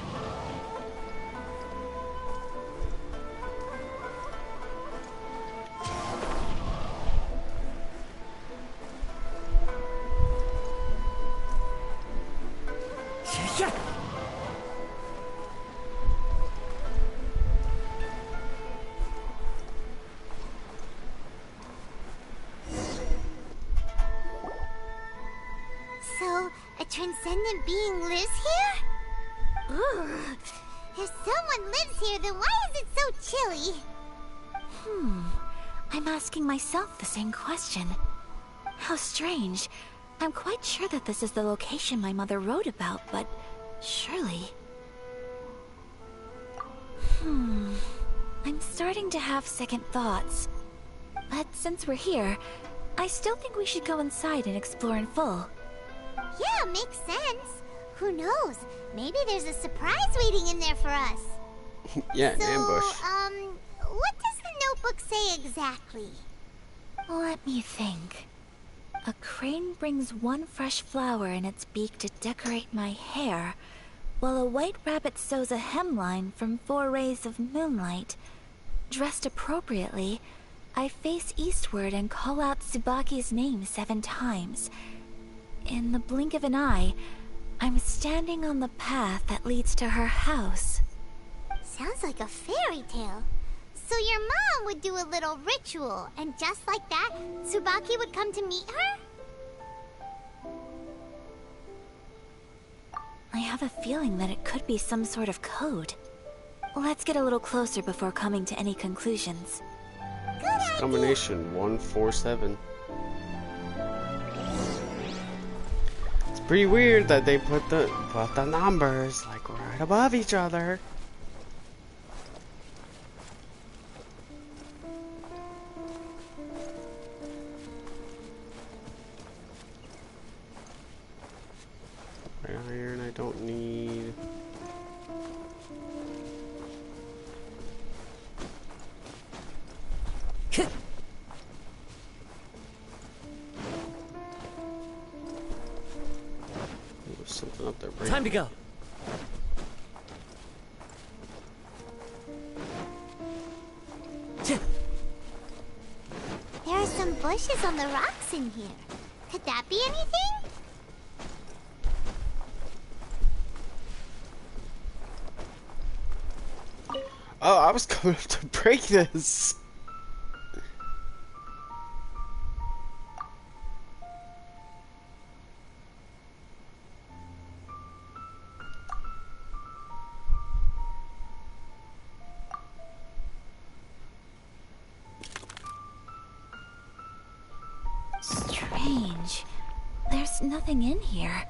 So, a transcendent being lives here? Ugh. If someone lives here, then why is it so chilly? I'm asking myself the same question. How strange. I'm quite sure that this is the location my mother wrote about, but surely... I'm starting to have second thoughts. But since we're here, I still think we should go inside and explore in full. Yeah, makes sense. Who knows? Maybe there's a surprise waiting in there for us. Yeah, an ambush. What does the notebook say exactly? Let me think. A crane brings one fresh flower in its beak to decorate my hair, while a white rabbit sews a hemline from 4 rays of moonlight. Dressed appropriately, I face eastward and call out Tsubaki's name 7 times. In the blink of an eye, I'm standing on the path that leads to her house. Sounds like a fairy tale. So your mom would do a little ritual, and just like that, Tsubaki would come to meet her? I have a feeling that it could be some sort of code. Let's get a little closer before coming to any conclusions. Good Combination 147. It's pretty weird that they put the numbers like right above each other. Iron I don't need. There's something up there. Time to go. There are some bushes on the rocks in here. Could that be anything? Oh, I was coming up to break this. Strange. There's nothing in here.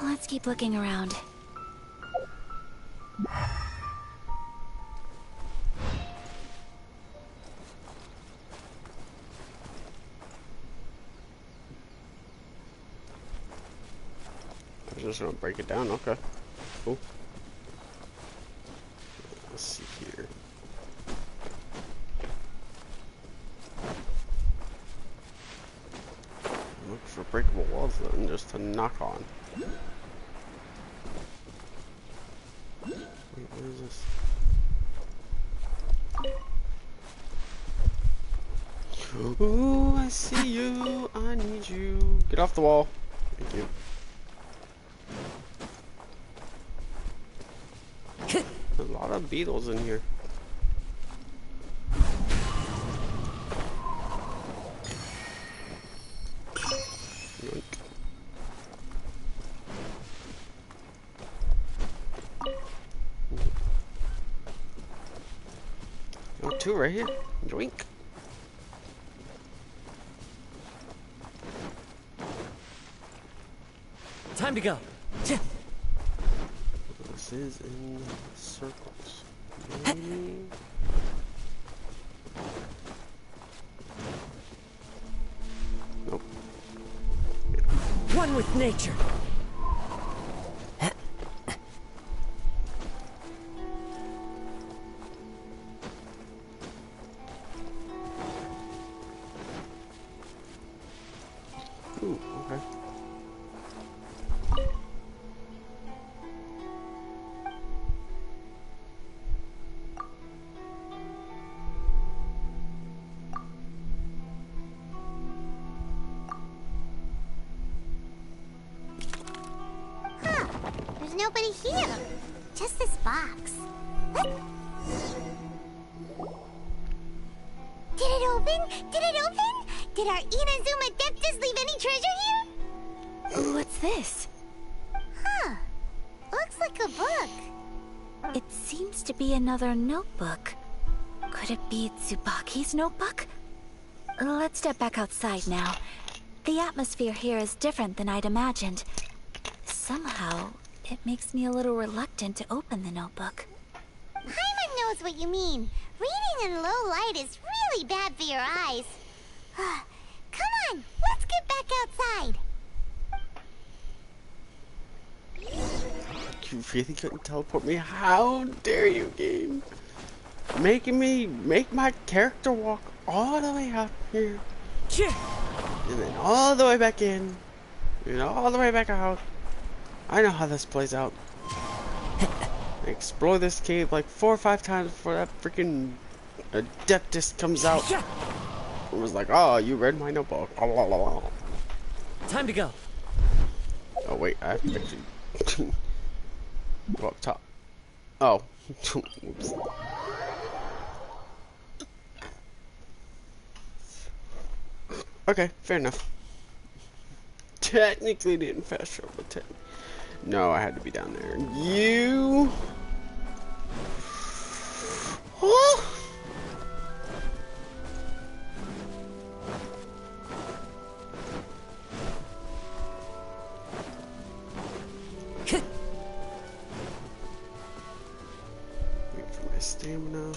Let's keep looking around. I'm just gonna break it down. Okay, cool. Let's see here. Look for breakable walls then, just to knock on. Wait, what is this? Ooh, I see you. I need you. Get off the wall. Thank you. A lot of beetles in here. Yoink. Oh, 2 right here. Yoink. Time to go. This is in circles. Maybe. Nope. One with nature. Ooh, okay. There's nobody here. Just this box. Did it open? Did it open? Did our Inazuma Deptus leave any treasure here? What's this? Huh. Looks like a book. It seems to be another notebook. Could it be Tsubaki's notebook? Let's step back outside now. The atmosphere here is different than I'd imagined. Somehow, it makes me a little reluctant to open the notebook. Paimon knows what you mean. Reading in low light is really bad for your eyes. Come outside. You really couldn't teleport me? How dare you, game? Making me make my character walk all the way out here. And then all the way back in. And all the way back out. I know how this plays out. I explore this cave like 4 or 5 times before that freaking Adeptus comes out. It was like, oh, you read my notebook. Time to go. Oh wait, I have to actually go up top. Oh. Oops. Okay, fair enough. Technically didn't fast travel, but no, I had to be down there. You. Oh. Wait for my stamina.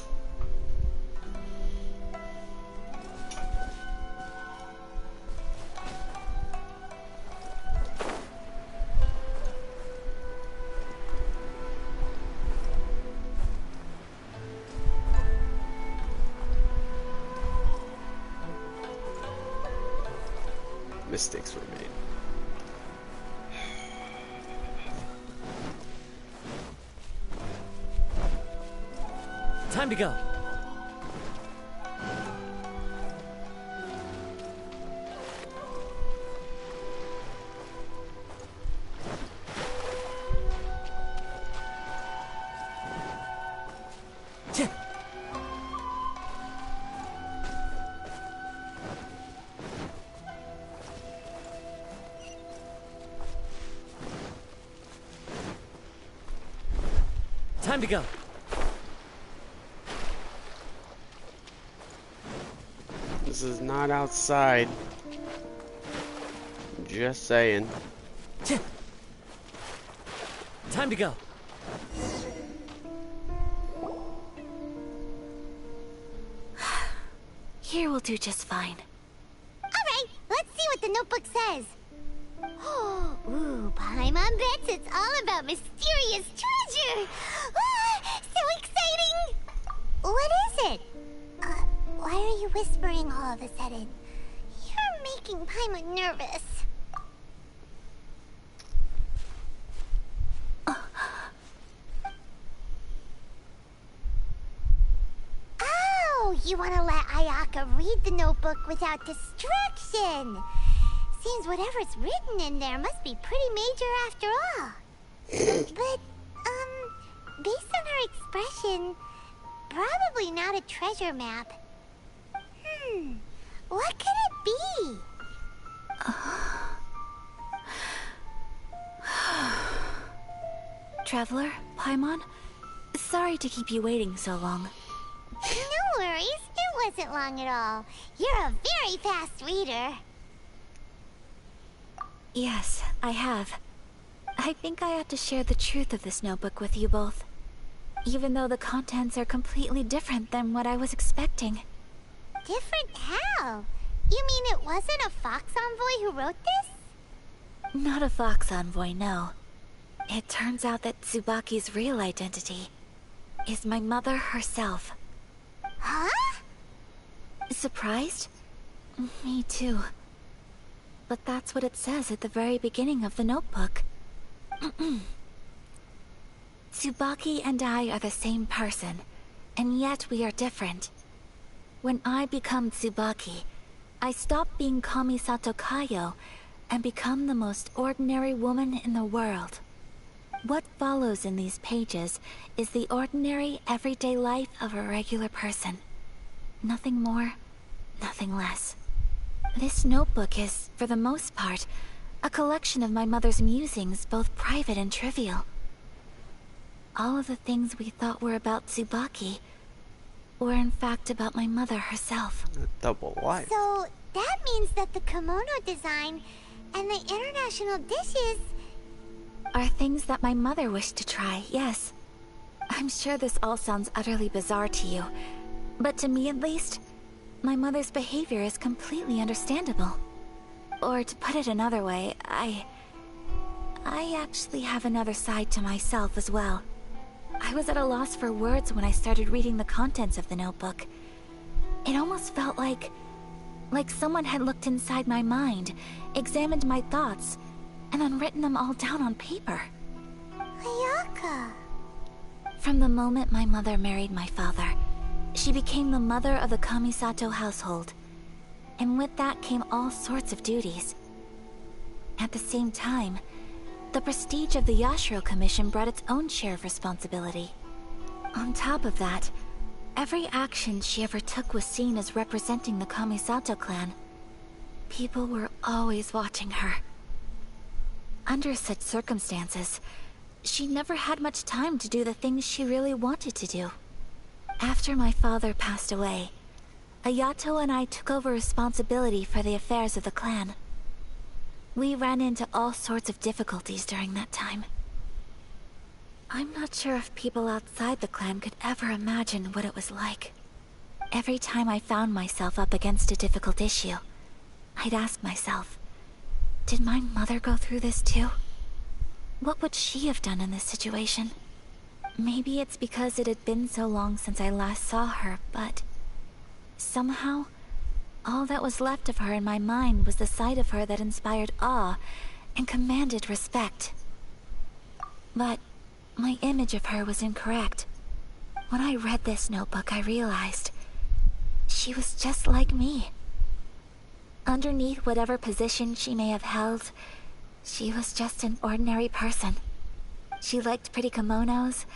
Mistakes were made. Time to go. Time to go. This is not outside. Just saying. Time to go. Here will do just fine. Alright, let's see what the notebook says. Ooh, Paimon bets it's all about mysterious treasure. Ah, so exciting! What is it? Why are you whispering all of a sudden? You're making Paimon nervous. Oh, you want to let Ayaka read the notebook without distraction. Seems whatever's written in there must be pretty major after all. But, based on her expression, probably not a treasure map. What could it be? Traveler, Paimon, sorry to keep you waiting so long. No worries, it wasn't long at all. You're a very fast reader. Yes, I have. I think I ought to share the truth of this notebook with you both. Even though the contents are completely different than what I was expecting. Different how? You mean it wasn't a Fox Envoy who wrote this? Not a Fox Envoy, no. It turns out that Tsubaki's real identity is my mother herself. Huh? Surprised? Me too. But that's what it says at the very beginning of the notebook. Tsubaki and I are the same person, and yet we are different. When I become Tsubaki, I stop being Kamisato Kayo and become the most ordinary woman in the world. What follows in these pages is the ordinary, everyday life of a regular person. Nothing more, nothing less. This notebook is, for the most part, a collection of my mother's musings, both private and trivial. All of the things we thought were about Tsubaki were in fact about my mother herself. A double life. So, that means that the kimono design and the international dishes are things that my mother wished to try, yes. I'm sure this all sounds utterly bizarre to you, but to me at least, my mother's behavior is completely understandable. Or to put it another way, I actually have another side to myself as well. I was at a loss for words when I started reading the contents of the notebook. It almost felt like someone had looked inside my mind, examined my thoughts, and then written them all down on paper. Ayaka. From the moment my mother married my father, she became the mother of the Kamisato household. And with that came all sorts of duties. At the same time, the prestige of the Yashiro Commission brought its own share of responsibility. On top of that, every action she ever took was seen as representing the Kamisato clan. People were always watching her. Under such circumstances, she never had much time to do the things she really wanted to do. After my father passed away, Ayato and I took over responsibility for the affairs of the clan. We ran into all sorts of difficulties during that time. I'm not sure if people outside the clan could ever imagine what it was like. Every time I found myself up against a difficult issue, I'd ask myself, did my mother go through this too? What would she have done in this situation? Maybe it's because it had been so long since I last saw her, but somehow, all that was left of her in my mind was the side of her that inspired awe and commanded respect. But my image of her was incorrect. When I read this notebook, I realized she was just like me. Underneath whatever position she may have held, she was just an ordinary person. She liked pretty kimonos.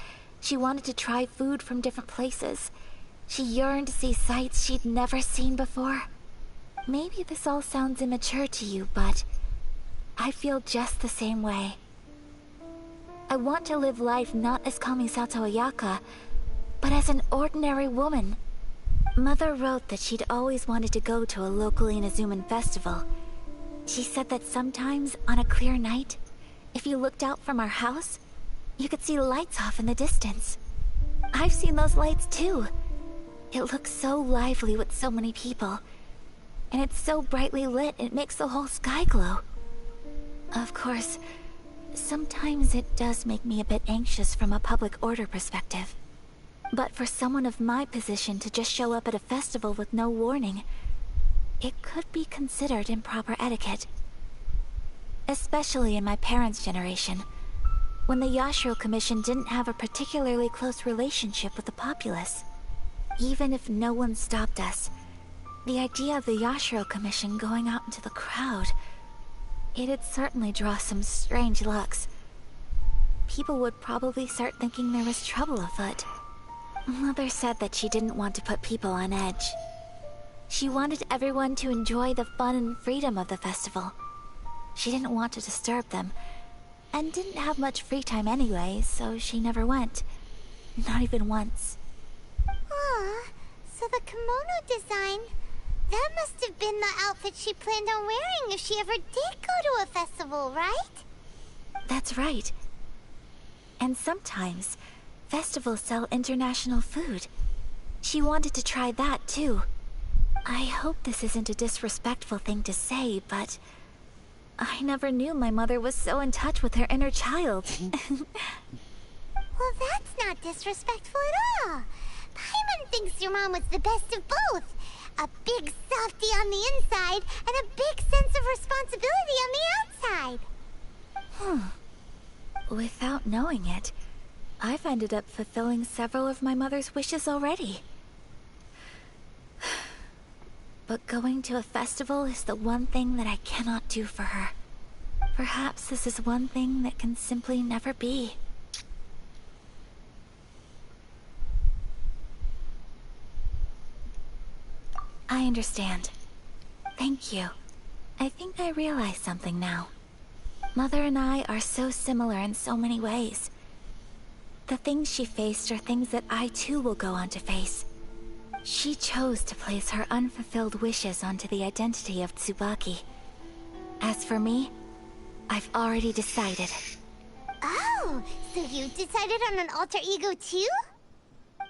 She wanted to try food from different places. She yearned to see sights she'd never seen before. Maybe this all sounds immature to you, but I feel just the same way. I want to live life not as Kamisato Ayaka, but as an ordinary woman. Mother wrote that she'd always wanted to go to a local Inazuman festival. She said that sometimes, on a clear night, if you looked out from our house, you could see lights off in the distance. I've seen those lights too. It looks so lively with so many people. And it's so brightly lit, it makes the whole sky glow. Of course, sometimes it does make me a bit anxious from a public order perspective. But for someone of my position to just show up at a festival with no warning, it could be considered improper etiquette. Especially in my parents' generation, when the Yashiro Commission didn't have a particularly close relationship with the populace. Even if no one stopped us, the idea of the Yashiro Commission going out into the crowd, it'd certainly draw some strange looks. People would probably start thinking there was trouble afoot. Mother said that she didn't want to put people on edge. She wanted everyone to enjoy the fun and freedom of the festival. She didn't want to disturb them, and didn't have much free time anyway, so she never went. Not even once. Aw, so the kimono design, that must have been the outfit she planned on wearing if she ever did go to a festival, right? That's right. And sometimes, festivals sell international food. She wanted to try that too. I hope this isn't a disrespectful thing to say, but I never knew my mother was so in touch with her inner child. Well, that's not disrespectful at all. Paimon thinks your mom was the best of both. A big softie on the inside and a big sense of responsibility on the outside. Without knowing it, I've ended up fulfilling several of my mother's wishes already. But going to a festival is the one thing that I cannot do for her. Perhaps this is one thing that can simply never be. I understand. Thank you. I think I realize something now. Mother and I are so similar in so many ways. The things she faced are things that I too will go on to face. She chose to place her unfulfilled wishes onto the identity of Tsubaki. As for me, I've already decided. Oh, so you decided on an alter ego too?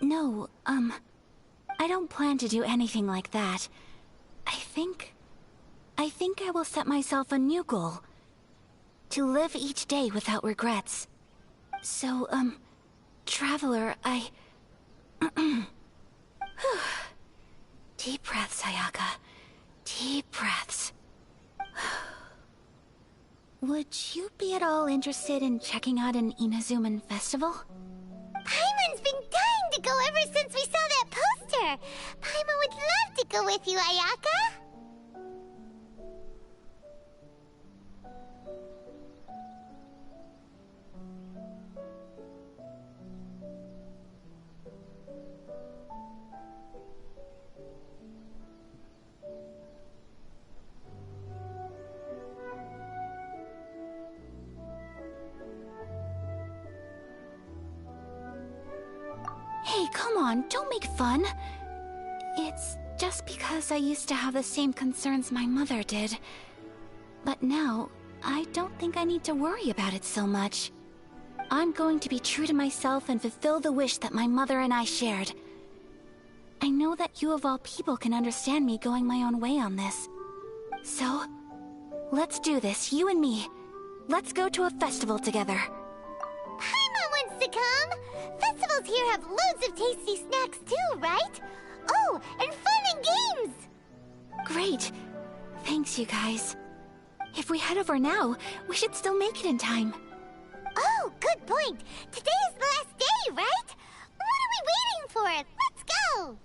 No, I don't plan to do anything like that. I think I think I will set myself a new goal. To live each day without regrets. So, Traveler, Deep breaths, Ayaka. Deep breaths. Would you be at all interested in checking out an Inazuman festival? Paimon's been dying to go ever since we saw that poster! Paimon would love to go with you, Ayaka! Hey, come on, don't make fun. It's just because I used to have the same concerns my mother did. But now, I don't think I need to worry about it so much. I'm going to be true to myself and fulfill the wish that my mother and I shared. I know that you of all people can understand me going my own way on this. So, let's do this, you and me. Let's go to a festival together. Paimon wants to come! Festivals here have loads of tasty snacks too, right? Oh, and fun and games! Great. Thanks, you guys. If we head over now, we should still make it in time. Oh, good point. Today is the last day, right? What are we waiting for? Let's go!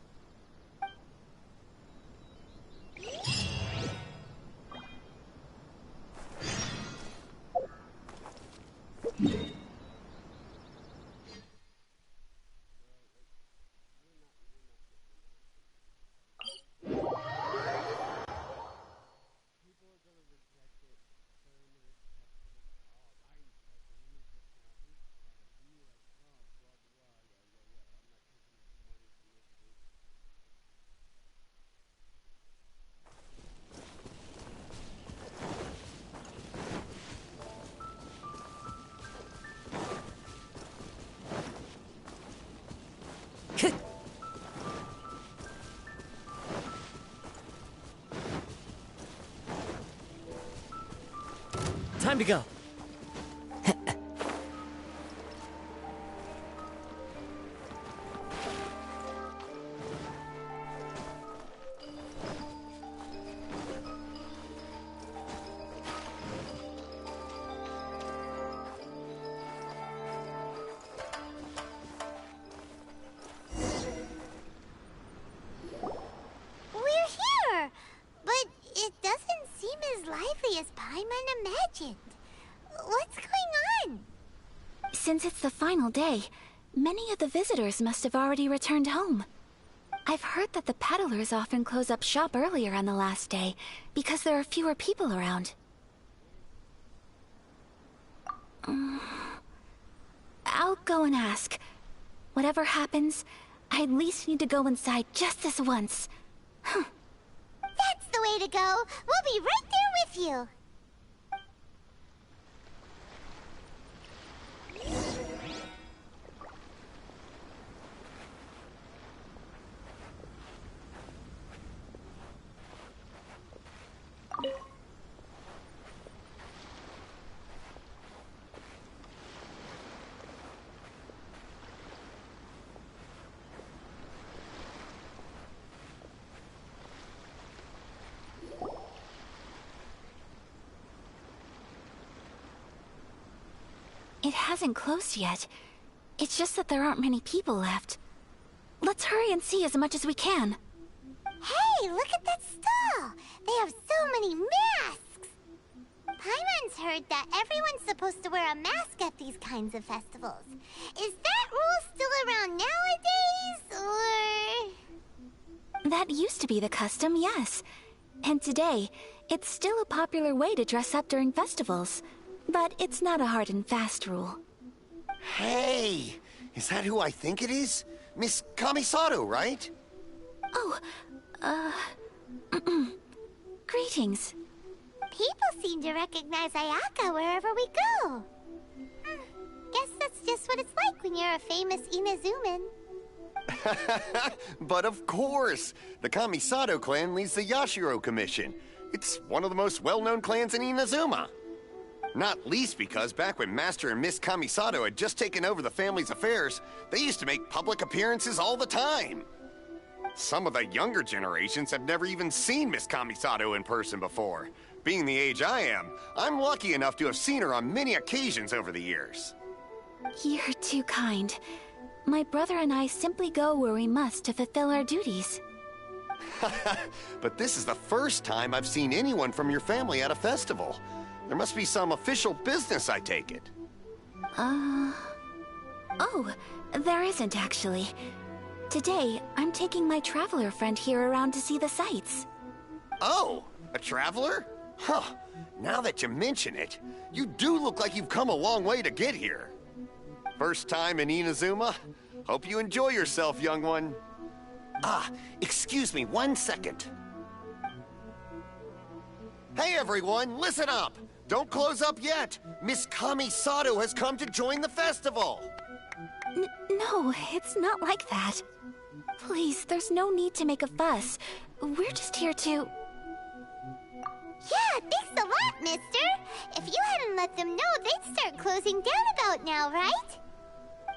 Time to go. We're here! But it doesn't seem as lively as Paimon imagined. What's going on? Since it's the final day, many of the visitors must have already returned home. I've heard that the peddlers often close up shop earlier on the last day because there are fewer people around. I'll go and ask. Whatever happens, I at least need to go inside just this once. That's the way to go. We'll be right there with you. It hasn't closed yet. It's just that there aren't many people left. Let's hurry and see as much as we can. Hey, look at that stall! They have so many masks! Paimon's heard that everyone's supposed to wear a mask at these kinds of festivals. Is that rule still around nowadays, or...? That used to be the custom, yes. And today, it's still a popular way to dress up during festivals. But it's not a hard and fast rule. Hey! Is that who I think it is? Miss Kamisato, right? Oh, greetings. People seem to recognize Ayaka wherever we go. Guess that's just what it's like when you're a famous Inazuman. But of course! The Kamisato clan leads the Yashiro Commission. It's one of the most well-known clans in Inazuma. Not least because back when Master and Miss Kamisato had just taken over the family's affairs, they used to make public appearances all the time. Some of the younger generations have never even seen Miss Kamisato in person before. Being the age I am, I'm lucky enough to have seen her on many occasions over the years. You're too kind. My brother and I simply go where we must to fulfill our duties. But this is the first time I've seen anyone from your family at a festival. There must be some official business, I take it. Oh, there isn't actually. Today, I'm taking my traveler friend here around to see the sights. Oh, a traveler? Huh. Now that you mention it, you do look like you've come a long way to get here. First time in Inazuma? Hope you enjoy yourself, young one. Ah, excuse me 1 second. Hey everyone, listen up! Don't close up yet! Miss Kamisato has come to join the festival! No, it's not like that. Please, there's no need to make a fuss. We're just here to... Yeah, thanks a lot, mister. If you hadn't let them know, they'd start closing down about now, right?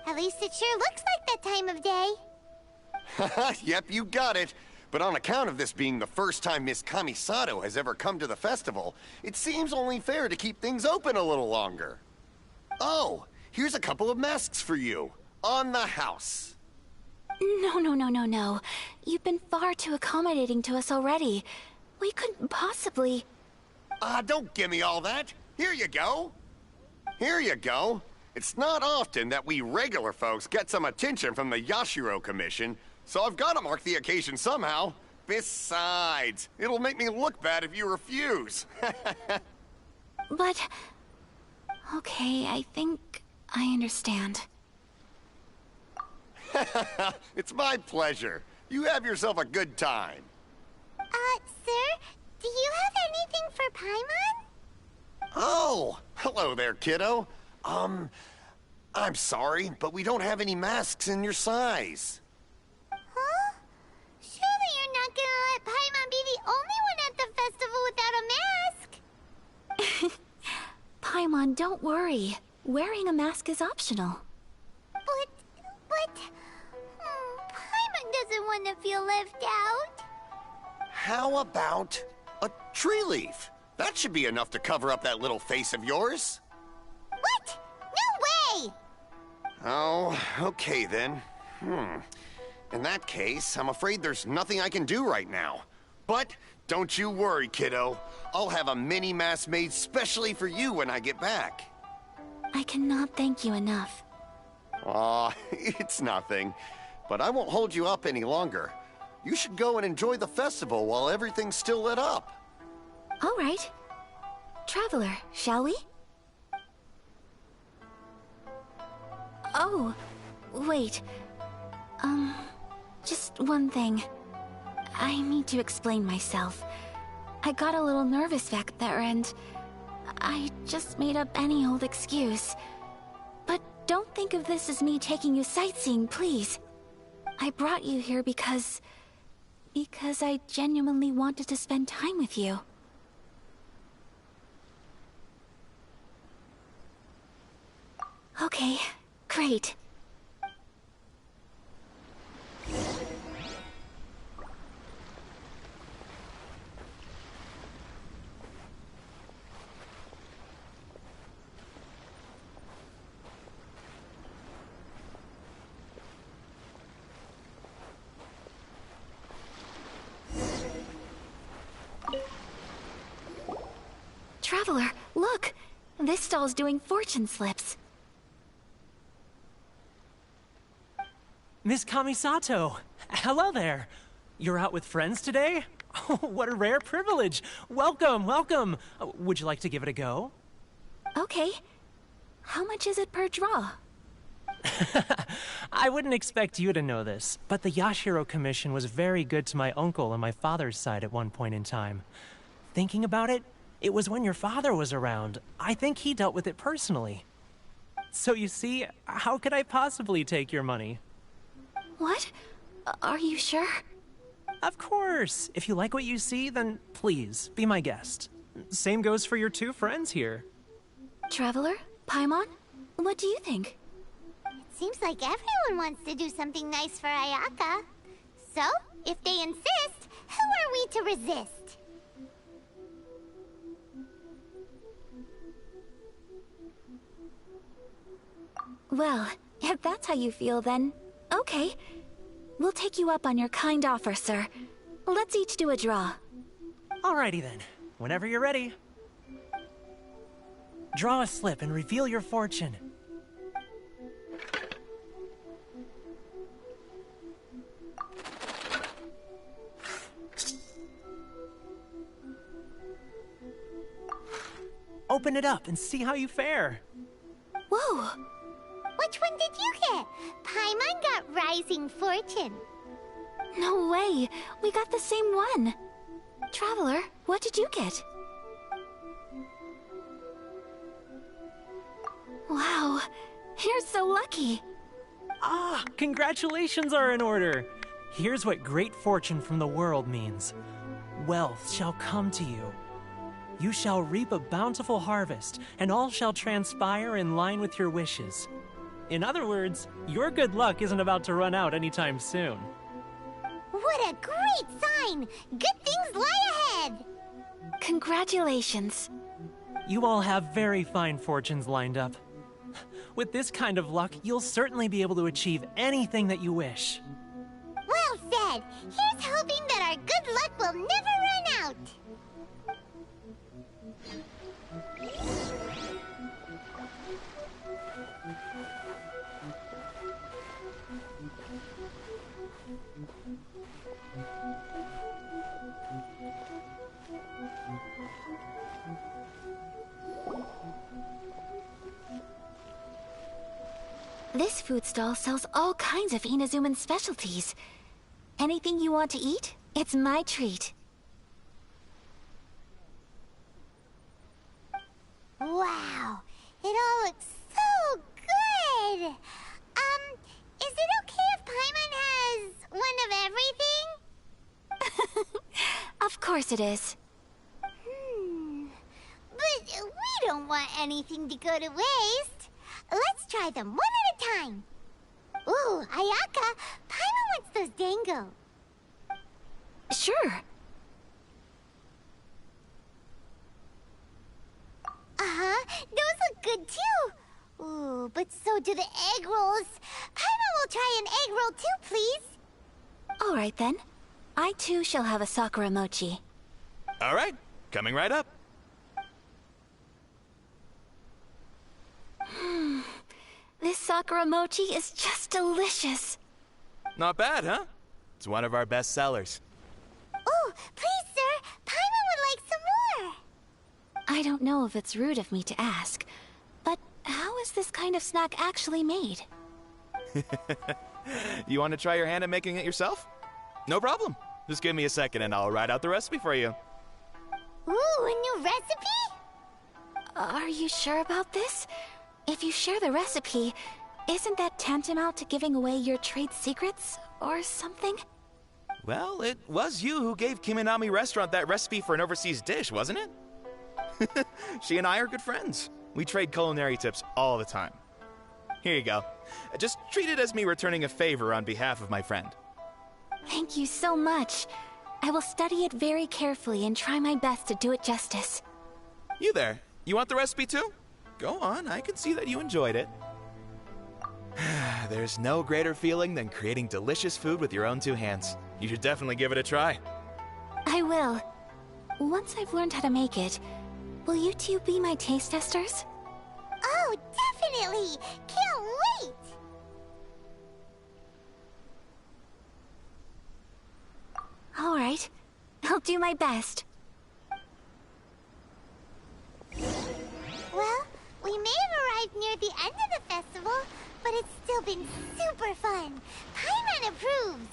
At least it sure looks like that time of day. Yep, you got it. But on account of this being the first time Miss Kamisato has ever come to the festival, it seems only fair to keep things open a little longer. Oh, here's a couple of masks for you. On the house. No. You've been far too accommodating to us already. We couldn't possibly... Don't give me all that. Here you go. Here you go. It's not often that we regular folks get some attention from the Yashiro Commission, so I've got to mark the occasion somehow. Besides, it'll make me look bad if you refuse. But... Okay, I think I understand. It's my pleasure. You have yourself a good time. Sir, do you have anything for Paimon? Oh, hello there, kiddo. I'm sorry, but we don't have any masks in your size. Huh? Surely you're not gonna let Paimon be the only one at the festival without a mask? Paimon, don't worry. Wearing a mask is optional. But... Paimon doesn't want to feel left out. How about a tree leaf? That should be enough to cover up that little face of yours. What? No way! Oh, okay then. In that case, I'm afraid there's nothing I can do right now. But don't you worry, kiddo. I'll have a mini mask made specially for you when I get back. I cannot thank you enough. Aw, it's nothing. But I won't hold you up any longer. You should go and enjoy the festival while everything's still lit up. All right. Traveler, shall we? Oh, wait. Just one thing. I need to explain myself. I got a little nervous back there and I just made up any old excuse. But don't think of this as me taking you sightseeing, please. I brought you here because I genuinely wanted to spend time with you. Okay, great. Traveler, look! This stall's doing fortune slips. Miss Kamisato! Hello there! You're out with friends today? Oh, what a rare privilege! Welcome, welcome! Would you like to give it a go? Okay. How much is it per draw? I wouldn't expect you to know this, but the Yashiro Commission was very good to my uncle on my father's side at one point in time. Thinking about it, it was when your father was around. I think he dealt with it personally. So you see, how could I possibly take your money? What? Are you sure? Of course! If you like what you see, then please, be my guest. Same goes for your two friends here. Traveler? Paimon? What do you think? It seems like everyone wants to do something nice for Ayaka. So, if they insist, who are we to resist? Well, if that's how you feel, then okay. We'll take you up on your kind offer, sir. Let's each do a draw. Alrighty then. Whenever you're ready. Draw a slip and reveal your fortune. Open it up and see how you fare. Whoa! Which one did you get? Paimon got Rising Fortune. No way! We got the same one! Traveler, what did you get? Wow, you're so lucky! Ah, congratulations are in order! Here's what great fortune from the world means. Wealth shall come to you. You shall reap a bountiful harvest, and all shall transpire in line with your wishes. In other words, your good luck isn't about to run out anytime soon. What a great sign! Good things lie ahead! Congratulations. You all have very fine fortunes lined up. With this kind of luck, you'll certainly be able to achieve anything that you wish. Well said! Here's hoping that our good luck will never run out! This food stall sells all kinds of Inazuman specialties. Anything you want to eat, it's my treat. Wow! It all looks so good! Is it okay if Paimon has one of everything? Of course it is. But we don't want anything to go to waste. Let's try them one at a time. Ooh, Ayaka, Paimon wants those dango. Sure. Those look good too. Ooh, but so do the egg rolls. Paimon will try an egg roll too, please. All right then. I too shall have a Sakura mochi. All right, coming right up. This Sakura mochi is just delicious. Not bad, huh? It's one of our best sellers. Oh, please, sir. Paimon would like some more. I don't know if it's rude of me to ask, but how is this kind of snack actually made? You want to try your hand at making it yourself? No problem. Just give me a second and I'll write out the recipe for you. Ooh, a new recipe? Are you sure about this? If you share the recipe, isn't that tantamount to giving away your trade secrets or something? Well, it was you who gave Kiminami Restaurant that recipe for an overseas dish, wasn't it? She and I are good friends. We trade culinary tips all the time. Here you go. Just treat it as me returning a favor on behalf of my friend. Thank you so much. I will study it very carefully and try my best to do it justice. You there. You want the recipe too? Go on, I can see that you enjoyed it. There's no greater feeling than creating delicious food with your own two hands. You should definitely give it a try. I will. Once I've learned how to make it, will you two be my taste testers? Oh, definitely! Can't wait! All right. I'll do my best. Well, we may have arrived near the end of the festival, but it's still been super fun. Paimon approves.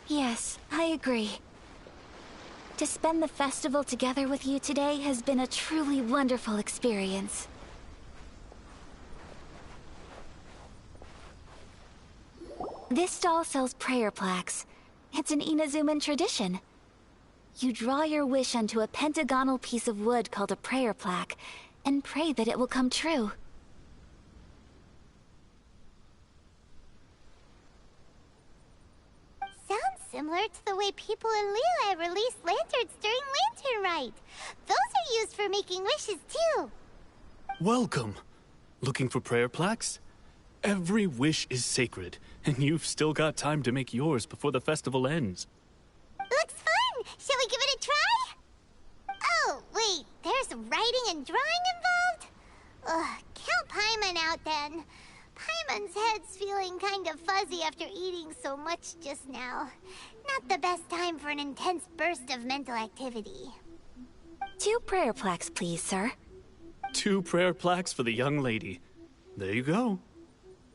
Yes, I agree. To spend the festival together with you today has been a truly wonderful experience. This stall sells prayer plaques. It's an Inazuman tradition. You draw your wish onto a pentagonal piece of wood called a prayer plaque, and pray that it will come true. Sounds similar to the way people in Liyue release lanterns during Lantern Rite. Those are used for making wishes too. Welcome. Looking for prayer plaques? Every wish is sacred, and you've still got time to make yours before the festival ends. Looks fun! Shall we give it a try? Oh, wait, there's writing and drawing involved? Ugh, count Paimon out then. Paimon's head's feeling kind of fuzzy after eating so much just now. Not the best time for an intense burst of mental activity. 2 prayer plaques, please, sir. 2 prayer plaques for the young lady. There you go.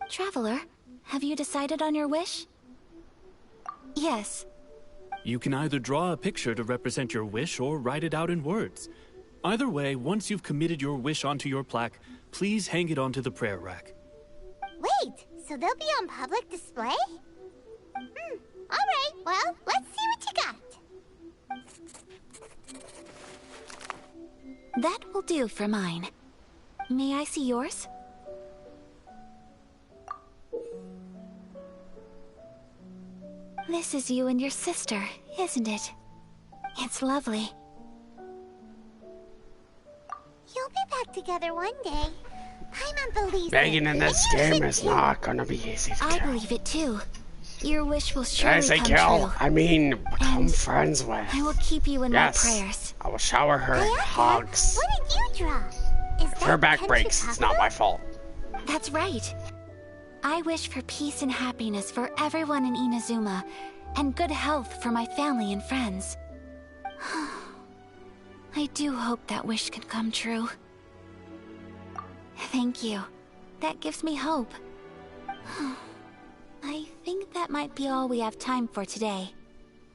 Traveler, have you decided on your wish? Yes. You can either draw a picture to represent your wish or write it out in words. Either way, once you've committed your wish onto your plaque, please hang it onto the prayer rack. Wait, so they'll be on public display? Alright, well, let's see what you got. That will do for mine. May I see yours? This is you and your sister, isn't it? It's lovely. You'll be back together one day. Paimon believes Begging in this game is not gonna be easy to I kill. believe it too. Your wish will Did I surely say come kill? true. I mean, become friends with. I will keep you in Yes. my prayers. I will shower her Hey, hugs. what did you draw? Is If her that back Tenchi breaks, it's not Kaku? my fault. That's right. I wish for peace and happiness for everyone in Inazuma, and good health for my family and friends. I do hope that wish can come true. Thank you. That gives me hope. I think that might be all we have time for today.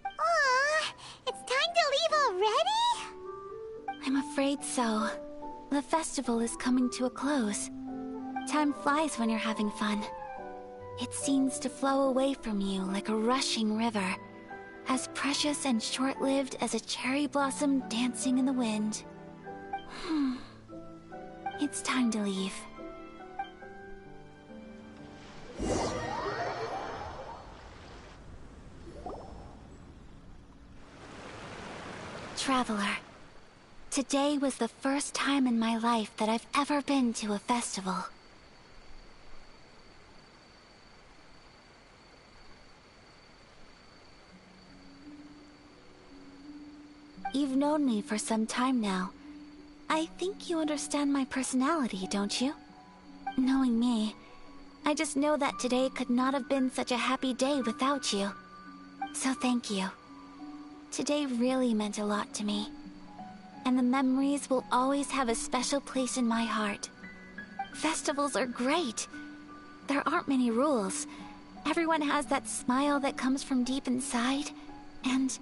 Aw, it's time to leave already? I'm afraid so. The festival is coming to a close. Time flies when you're having fun. It seems to flow away from you like a rushing river, as precious and short-lived as a cherry blossom dancing in the wind. It's time to leave. Traveler, today was the first time in my life that I've ever been to a festival. You've known me for some time now. I think you understand my personality, don't you? Knowing me, I just know that today could not have been such a happy day without you. So thank you. Today really meant a lot to me. And the memories will always have a special place in my heart. Festivals are great. There aren't many rules. Everyone has that smile that comes from deep inside. And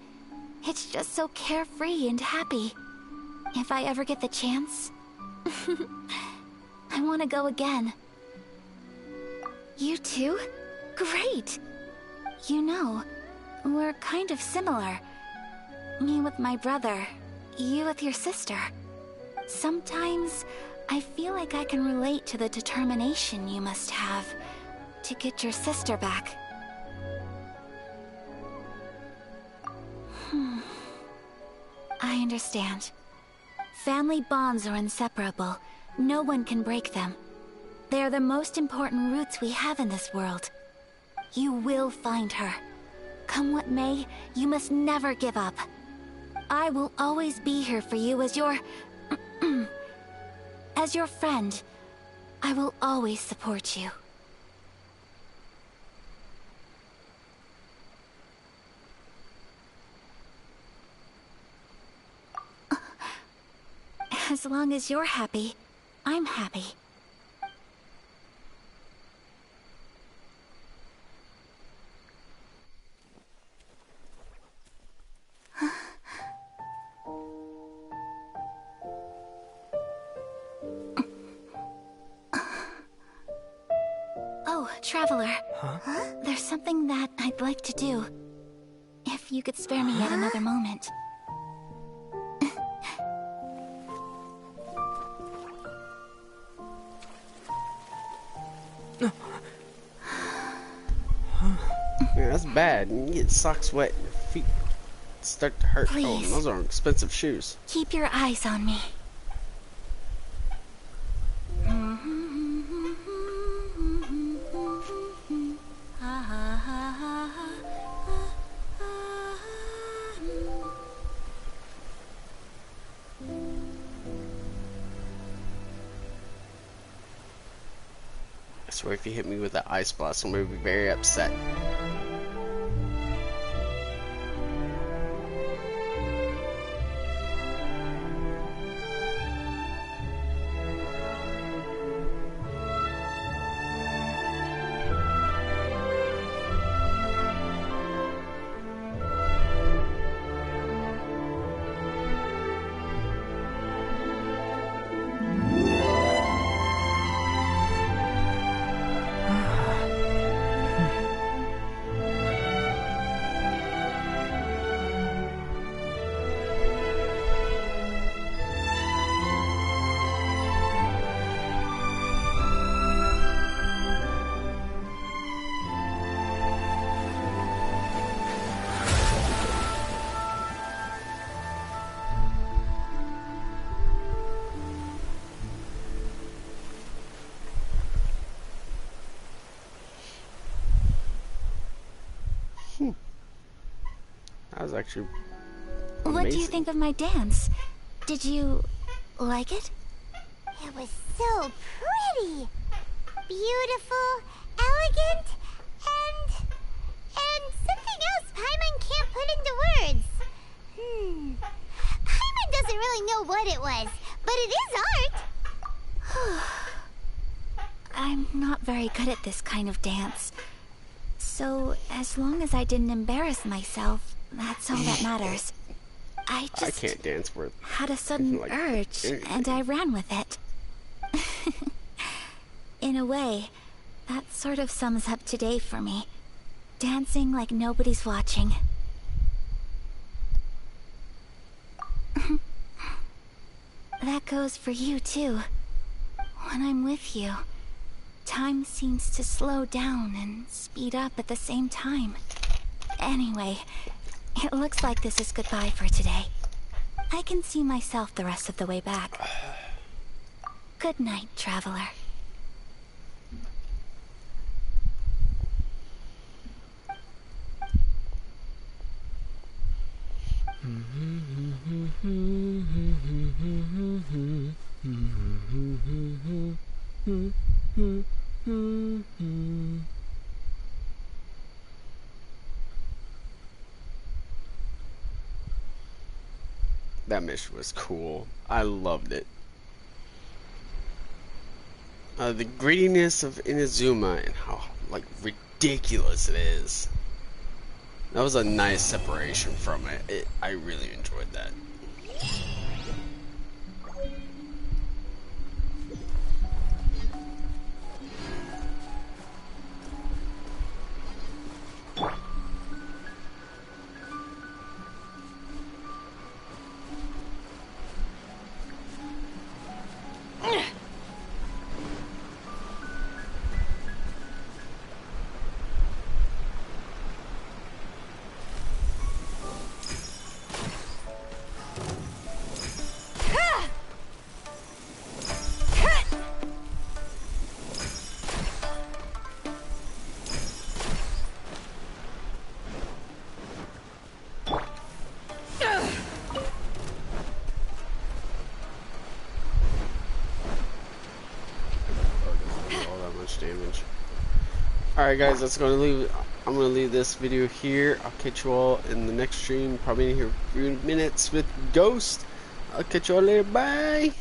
it's just so carefree and happy. If I ever get the chance, I want to go again. You too? Great! You know, we're kind of similar. Me with my brother, you with your sister. Sometimes I feel like I can relate to the determination you must have to get your sister back. I understand. Family bonds are inseparable. No one can break them. They are the most important roots we have in this world. You will find her. Come what may, you must never give up. I will always be here for you as your... as your friend. I will always support you. As long as you're happy, I'm happy. Oh, Traveler. Huh? There's something that I'd like to do. if you could spare me yet another moment. Yeah, that's bad. You get socks wet and your feet start to hurt. Please. Oh, those are expensive shoes. Keep your eyes on me. I swear if you hit me with that ice blast, I'm gonna be very upset. That was actually amazing. What do you think of my dance? Did you like it? It was so pretty. Beautiful, elegant, and something else Paimon can't put into words. Paimon doesn't really know what it was, but it is art. I'm not very good at this kind of dance. So, as long as I didn't embarrass myself, that's all that matters. I can't dance worth had a sudden like urge, anything. and I ran with it. In a way, that sort of sums up today for me. Dancing like nobody's watching. That goes for you, too. When I'm with you, time seems to slow down and speed up at the same time. Anyway, it looks like this is goodbye for today. I can see myself the rest of the way back. Good night, traveler. That mission was cool. I loved it. The greediness of Inazuma and how like ridiculous it is. That was a nice separation from it. I really enjoyed that. Damage. Alright guys, I'm gonna leave this video here. I'll catch you all in the next stream, probably in here a few minutes with Ghost. I'll catch you all later, bye.